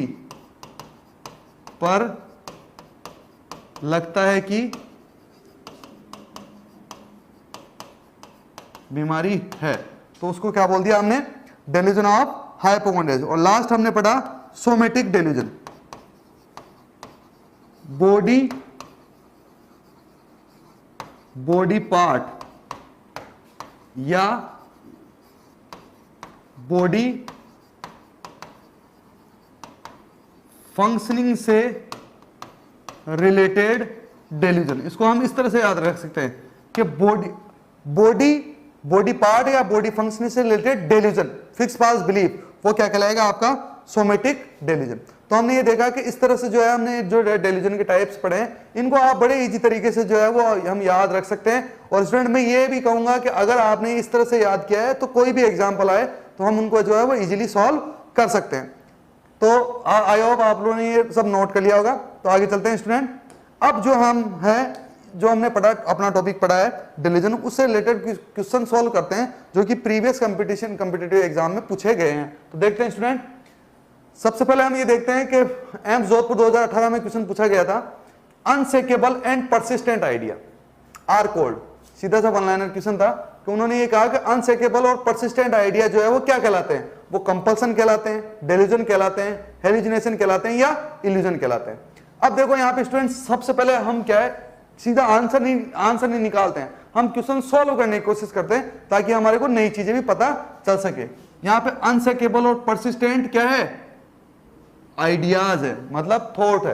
पर लगता है कि बीमारी है, तो उसको क्या बोल दिया हमने, डेल्यूजन ऑफ हाइपोकॉन्ड्रियासिस। और लास्ट हमने पढ़ा सोमेटिक डेल्यूजन, बॉडी पार्ट या बॉडी फंक्शनिंग से रिलेटेड डेल्यूजन। इसको हम इस तरह से याद रख सकते हैं कि बॉडी पार्ट या बॉडी फंक्शन से रिलेटेड डेल्यूजन, फिक्स पास बिलीफ, वो क्या कहलाएगा आपका सोमेटिक डेल्यूजन। तो हमने ये देखा कि इस तरह से जो है हमने जो डेल्यूजन के टाइप्स पढ़े हैं, इनको आप बड़े इजी तरीके से जो है वो हम याद रख सकते हैं। और स्टूडेंट मैं ये भी कहूंगा कि अगर आपने इस तरह से याद किया है तो कोई भी एग्जाम्पल आए तो हम उनको जो है वो इजीली सॉल्व कर सकते हैं। तो आई होप आप लोगों ने ये सब नोट कर लिया होगा। तो आगे चलते हैं स्टूडेंट। अब जो हमने पढ़ा, अपना टॉपिक पढ़ा है डेल्यूजन, उससे रिलेटेड क्वेश्चन सॉल्व करते हैं जो कि प्रीवियस कॉम्पिटिटिव एग्जाम में पूछे गए हैं। तो देखते हैं स्टूडेंट, सबसे पहले हम ये देखते हैं कि एम्स जोधपुर 2018 में क्वेश्चन पूछा गया था, unshakable and persistent idea are called. सीधा सा वन लाइनर क्वेश्चन था कि उन्होंने ये कहा कि अनसेकेबल और परसिस्टेंट आइडिया जो है वो क्या कहलाते हैं, वो कंपल्सन कहलाते हैं, डेल्यूजन कहलाते हैं, हेलुसिनेशन कहलाते हैं या इल्यूजन कहलाते हैं। अब देखो यहाँ पे स्टूडेंट, सबसे पहले हम क्या है, सीधा आंसर नहीं निकालते हैं, हम क्वेश्चन सॉल्व करने की कोशिश करते हैं ताकि हमारे को नई चीजें भी पता चल सके। यहाँ पे अनसेकेबल और परसिस्टेंट क्या है, आइडियाज है, मतलब थॉट है।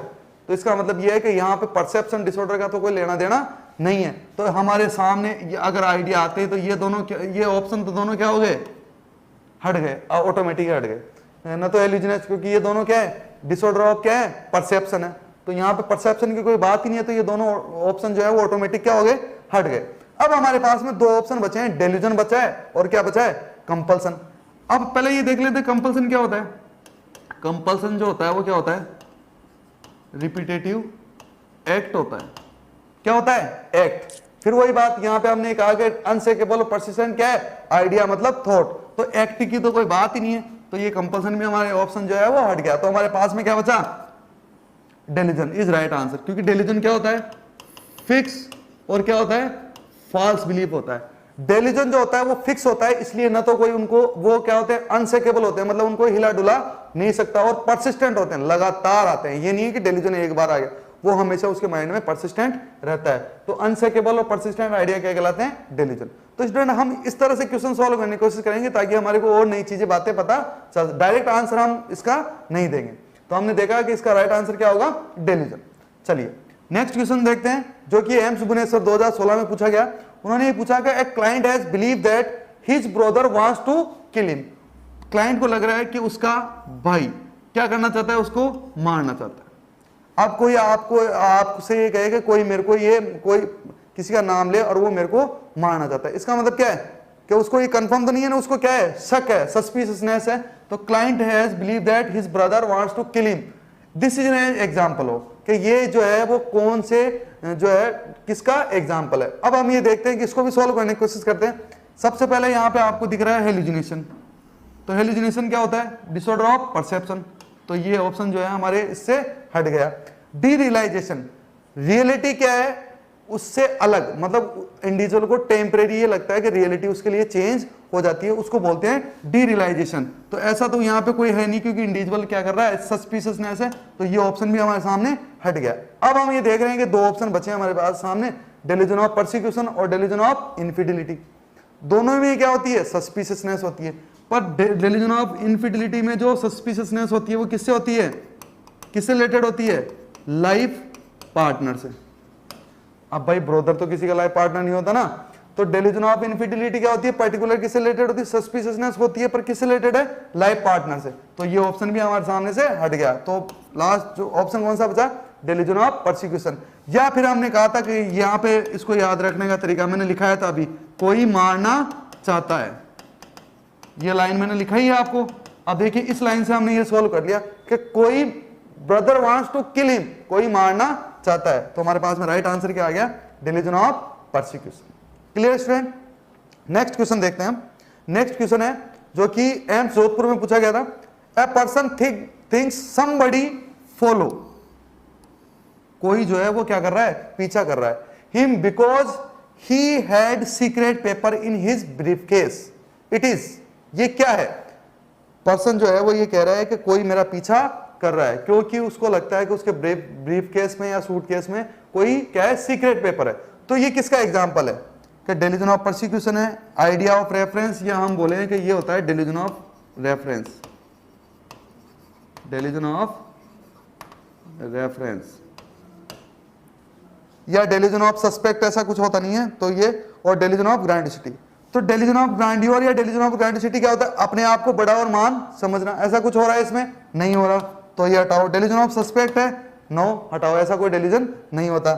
तो इसका मतलब यह है कि यहाँ पे परसेप्शन डिसऑर्डर का तो कोई लेना देना नहीं है। तो हमारे सामने अगर आइडिया आते हैं तो ये दोनों, ये ऑप्शन तो दोनों क्या हो गए, हट गए, ऑटोमेटिक हट गए ना। तो एल्यूजनेस, क्योंकि ये दोनों क्या है, डिसऑर्डर ऑफ क्या है, परसेप्शन है। तो यहाँ पे परसेप्शन की कोई बात ही नहीं है, तो ये दोनों ऑप्शन जो है वो ऑटोमेटिक क्या हो गए, हट गए। अब हमारे पास में दो ऑप्शन बचे हैं, डेल्यूजन बचा है और क्या बचा है, कंपल्सन। अब पहले ये देख लेते हैं कंपल्सन क्या होता है। कंपल्सन जो होता है वो क्या होता है, रिपीटेटिव एक्ट होता है। क्या होता है, एक्ट। फिर वही बात यहाँ पे हमने कहा कि अनसेकेबल और परसिस्टेंट क्या है, आइडिया मतलब थॉट। तो एक्ट की तो कोई बात ही नहीं है, तो ये कंपल्सन में हमारे ऑप्शन जो है वो हट गया। तो हमारे पास में क्या बचा, डेल्यूजन इज राइट आंसर। क्योंकि डेल्यूजन क्या होता है, फिक्स, और क्या होता है, फॉल्स बिलीफ होता है। डेल्यूजन जो होता है वो फिक्स होता है, इसलिए ना तो कोई उनको, वो क्या होते हैं, अनसेकेबल होते हैं, मतलब उनको हिला डुला नहीं सकता, और परसिस्टेंट होते हैं, लगातार आते हैं। ये नहीं है कि डेल्यूजन एक बार आ गया, वो हमेशा उसके माइंड में परसिस्टेंट रहता है। तो अनसेकेबल और परसिस्टेंट आइडिया क्या कहलाते हैं, डेल्यूजन। तो स्टूडेंट हम इस तरह से क्वेश्चन सॉल्व करने की कोशिश करेंगे ताकि हमारे को और नई चीजें, बातें पता चल। डायरेक्ट आंसर हम इसका नहीं देंगे। तो हमने देखा कि इसका राइट आंसर क्या होगा, डेल्यूजन। चलिए नेक्स्ट क्वेश्चन देखते हैं, जो कि एम्स भुवनेश्वर 2016 में पूछा गया। उन्होंने ये पूछा कि a client has believe that his brother wants to kill him. Client को लग रहा है कि उसका भाई क्या करना चाहता है, उसको मारना चाहता है। अब कोई आपसे ये कहे कि कोई मेरे को, ये कोई किसी का नाम ले और वो मेरे को मारना चाहता है, इसका मतलब क्या है कि उसको ये कंफर्म तो नहीं है ना, उसको क्या है, शक है, सस्पिशियसनेस है। तो client has believe that his brother wants to kill him. This is an example of कि ये जो है वो कौन से जो है किसका एग्जांपल है। अब हम ये देखते हैं कि इसको भी सॉल्व करने की कोशिश करते हैं। सबसे पहले यहाँ पे आपको दिख रहा है हेलुसिनेशन। तो हेलुसिनेशन क्या होता है, डिसऑर्डर ऑफ परसेप्शन। तो ये ऑप्शन जो है हमारे इससे हट गया। डीरियलाइजेशन, रियलिटी क्या है उससे अलग, मतलब इंडिविजुअल को टेम्परेरी ये लगता है कि रियलिटी उसके लिए चेंज हो जाती है, उसको बोलते हैं डीरियलाइजेशन। तो ऐसा तो यहाँ पे कोई है नहीं, क्योंकि इंडिविजुअल क्या कर रहा है, सस्पिशियसनेस है। तो ये ऑप्शन भी हमारे सामने हट गया। अब हम ये देख रहे हैं कि दो ऑप्शन बचे हमारे पास सामने, डेल्यूजन ऑफ परसिक्यूशन और डेल्यूजन ऑफ इनफिडिलिटी। दोनों में क्या होती है, सस्पिशियसनेस होती है। पर डेल्यूजन ऑफ इनफिडिलिटी में जो सस्पिशियसनेस होती है वो किससे होती है, किससे रिलेटेड होती है, लाइफ पार्टनर से। अब भाई ब्रदर तो किसी का लाइफ पार्टनर नहीं होता ना। तो डेल्यूजन ऑफ इनफिडिलिटी क्या होती है, पर्टिकुलर किससे रिलेटेड होती है, सस्पिशियसनेस होती है, पर किससे रिलेटेड है, लाइफ पार्टनर से। तो ये ऑप्शन भी हमारे सामने से हट गया। तो लास्ट जो ऑप्शन कौन सा बचा, डेल्यूजन ऑफ परसिक्यूशन। या फिर हमने कहा था कि यहाँ पे इसको याद रखने का तरीका मैंने लिखाया था अभी, कोई मारना चाहता है, ये लाइन मैंने लिखा ही है आपको। अब देखिए इस लाइन से हमने ये सॉल्व कर लिया कि कोई brother wants to kill him, कोई मारना चाहता है। तो हमारे पास में राइट आंसर क्या आ गया, delusion of persecution. Clear student. Next question देखते हैं हम। नेक्स्ट क्वेश्चन है जो कि एम्स जोधपुर में पूछा गया था। A person thinks somebody follow, कोई जो है वो क्या कर रहा है, पीछा कर रहा है, him because he had secret paper in his briefcase. It is, ये क्या है, पर्सन जो है वो ये कह रहा है कि कोई मेरा पीछा कर रहा है क्योंकि उसको लगता है कि उसके ब्रीफ केस में या सूट केस में कोई क्या है, सीक्रेट पेपर है। तो ये किसका एग्जांपल है, कि डेल्यूजन ऑफ परसिक्यूशन है, आइडिया ऑफ रेफरेंस, या हम बोले कि ये होता है delusion of reference, delusion of reference. या डेल्यूजन ऑफ सस्पेक्ट, ऐसा कुछ होता नहीं है। तो ये और डेल्यूजन ऑफ ग्रैंडियोसिटी। तो डेल्यूजन ऑफ ग्रैंडियोर या डेल्यूजन ऑफ ग्रैंडियोसिटी क्या होता है? अपने आप को बड़ा और मान समझना। ऐसा कुछ हो रहा है इसमें? नहीं हो रहा, तो ये हटाओ। डेल्यूजन ऑफ सस्पेक्ट है, नो, हटाओ, ऐसा कोई डेल्यूजन नहीं होता।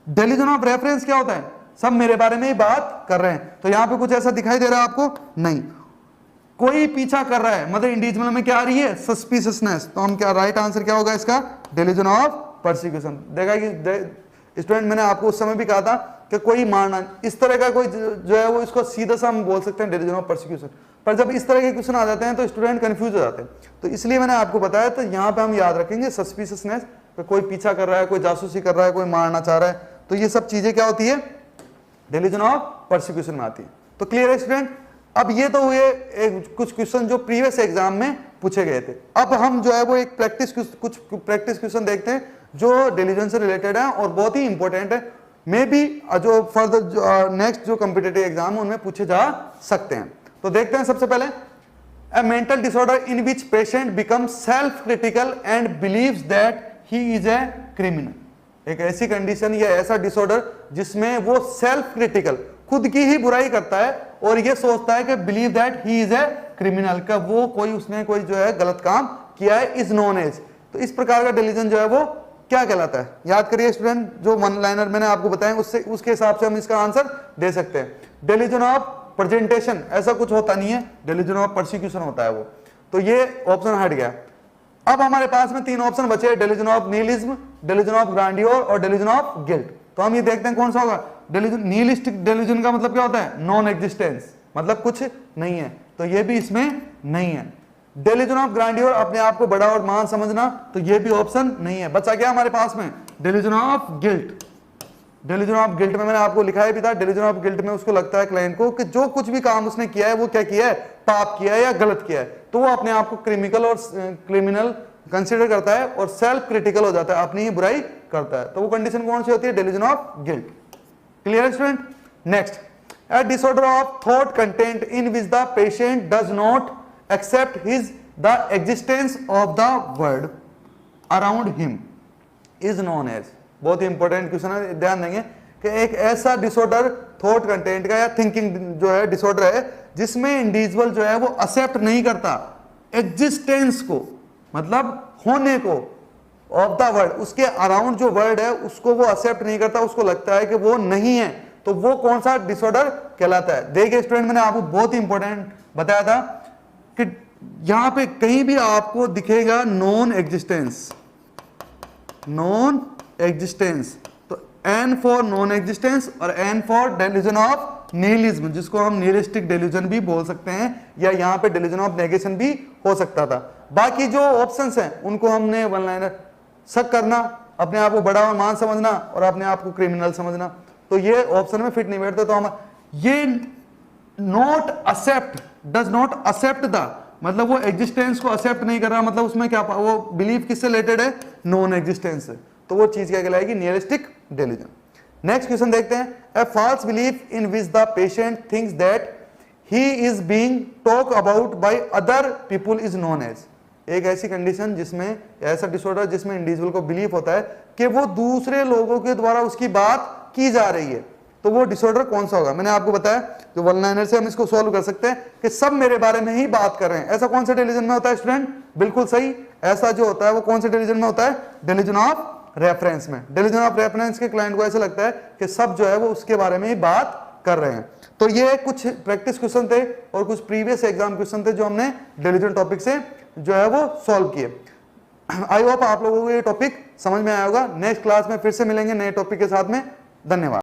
डेल्यूजन ऑफ रेफरेंस क्या होता है? सब मेरे बारे में ही बात कर रहे हैं। तो यहां पे कुछ ऐसा दिखाई दे रहा है आपको? नहीं। कोई पीछा कर रहा है, मतलब इंडिविजुअल में क्या आ रही है? सस्पिशियसनेस। तो हम क्या, राइट आंसर क्या होगा इसका? Delusion of persecution. देखा कि स्टूडेंट, मैंने आपको उस समय भी कहा था कि कोई मारना, इस तरह का कोई जो है वो इसको सीधा सा हम बोल सकते हैं डेल्यूजन ऑफ परसिक्यूशन। पर जब इस तरह के क्वेश्चन आ जाते हैं तो स्टूडेंट कंफ्यूज हो जाते हैं। तो इसलिए मैंने आपको बताया, तो यहाँ पे हम याद रखेंगे सस्पिशियसनेस, कोई पीछा कर रहा है, कोई जासूसी कर रहा है, कोई मारना चाह रहा है, तो ये सब चीजें क्या होती है? डेल्यूजन ऑफ परसिक्यूशन में आती है। तो क्लियर है स्टूडेंट? अब ये तो हुए कुछ क्वेश्चन जो प्रीवियस एग्जाम में पूछे गए थे। अब हम जो है वो एक कुछ प्रैक्टिस क्वेश्चन देखते हैं जो डेल्यूजन से रिलेटेड है और बहुत ही इंपॉर्टेंट है। मे बी जो फर्दर नेक्स्ट जो कॉम्पिटिटिव एग्जाम है उनमें पूछे जा सकते हैं। तो देखते हैं सबसे पहले, a mental disorder in which patient becomes self critical and believes that he is a criminal। एक ऐसी कंडीशन या ऐसा डिसऑर्डर जिसमें वो सेल्फ क्रिटिकल, खुद की ही बुराई करता है और ये सोचता है कि believe that he is a criminal, का वो कोई उसने कोई जो है गलत काम किया है, इज नोन एज। तो इस प्रकार का डेल्यूजन जो है वो क्या कहलाता है? याद करिए स्टूडेंट, जो वन लाइनर मैंने आपको बताया उससे उसके हिसाब से हम इसका आंसर दे सकते हैं। डेल्यूजन ऑफ प्रेजेंटेशन ऐसा कुछ होता नहीं है, डेल्यूजन ऑफ परसिक्यूशन होता है वो। तो ये ऑप्शन हट गया। अब हमारे पास में 3 ऑप्शन बचे, delusion of nihilism, delusion of grandeur और डेल्यूजन ऑफ गिल्ट। तो हम ये देखते हैं कौन सा होगा। डेल्यूजन, निहिलिस्टिक डेल्यूजन का मतलब क्या होता है? नॉन एग्जिस्टेंस, मतलब कुछ नहीं है, तो ये भी इसमें नहीं है। डेल्यूजन ऑफ ग्रैंडियोर, अपने आप को बड़ा और महान समझना, तो ये भी ऑप्शन नहीं है। बचा क्या हमारे पास में? Delusion of guilt. Delusion of guilt में मैंने आपको लिखा है भी था, डेल्यूजन ऑफ गिल्ट में उसको लगता है क्लाइंट को कि जो कुछ भी काम उसने किया है वो क्या किया है? पाप किया है या गलत किया है, तो वो अपने आप को क्रिमिनल कंसीडर करता है और सेल्फ क्रिटिकल हो जाता है, अपनी ही बुराई करता है। तो वो कंडीशन कौन सी होती है? Delusion of guilt. Clear student? Next, a disorder of thought content in which the patient does not accept the existence of the world around him is known as। बहुत ही इंपॉर्टेंट क्वेश्चन है, ध्यान देंगे कि एक ऐसा डिसऑर्डर थॉट कंटेंट का या thinking जो है डिसऑर्डर है जिसमें इंडिविजुअल जो है वो एक्सेप्ट नहीं करता एग्जिस्टेंस को, मतलब होने को, ऑफ द वर्ल्ड, उसके अराउंड जो वर्ल्ड है उसको वो एक्सेप्ट नहीं करता, उसको लगता है कि वो नहीं है। तो वो कौन सा डिसऑर्डर कहलाता है? देखिए स्टूडेंट, मैंने आपको बहुत ही इंपॉर्टेंट बताया था कि यहां पे कहीं भी आपको दिखेगा नॉन एग्जिस्टेंस, नॉन एग्जिस्टेंस, तो N फॉर नॉन एग्जिस्टेंस और N for delusion of nihilism, जिसको हम निहिलिस्टिक डेल्यूजन भी बोल सकते हैं, या यहाँ पे डेल्यूजन ऑफ नेगेशन भी हो सकता था। बाकी जो ऑप्शंस हैं उनको हमने वन लाइनर, शक करना, अपने आप को बड़ा और महान समझना और अपने आप को क्रिमिनल समझना, तो ये ऑप्शन में फिट नहीं बैठते। तो हम ये not accept, does not accept the, मतलब वो एग्जिस्टेंस को एक्सेप्ट नहीं कर रहा, मतलब उसमें क्या, वो बिलीव किससे रिलेटेड है? नॉन एग्जिस्टेंस से, तो वो चीज क्या कहलाएगी? Nihilistic delusion. नेक्स्ट क्वेश्चन देखते हैं, a false belief in which the patient thinks that he is being talk about by other people is known as. एक ऐसी कंडीशन जिसमें, ऐसा डिसऑर्डर जिसमें इंडिविजुअल को बिलीव होता है कि वो दूसरे लोगों के द्वारा उसकी बात की जा रही है, तो वो डिसऑर्डर कौन सा होगा? मैंने आपको बताया जो वन लाइनर से हम इसको सॉल्व कर सकते हैं कि सब मेरे बारे में ही बात कर रहे हैं। ऐसा कौन सा डेल्यूजन में होता है स्टूडेंट? बिल्कुल सही, ऐसा जो होता है वो कौन से डेल्यूजन में होता है? डेल्यूजन ऑफ रेफरेंस में। डेल्यूजन ऑफ रेफरेंस के क्लाइंट को ऐसा लगता है कि सब जो है वो उसके बारे में ही बात कर रहे हैं। तो ये कुछ प्रैक्टिस क्वेश्चन थे और कुछ प्रीवियस एग्जाम क्वेश्चन थे जो हमने डेल्यूजन टॉपिक से जो है वो सॉल्व किए। आई होप आप लोगों को ये टॉपिक समझ में आया होगा। नेक्स्ट क्लास में फिर से मिलेंगे नए टॉपिक के साथ में। धन्यवाद।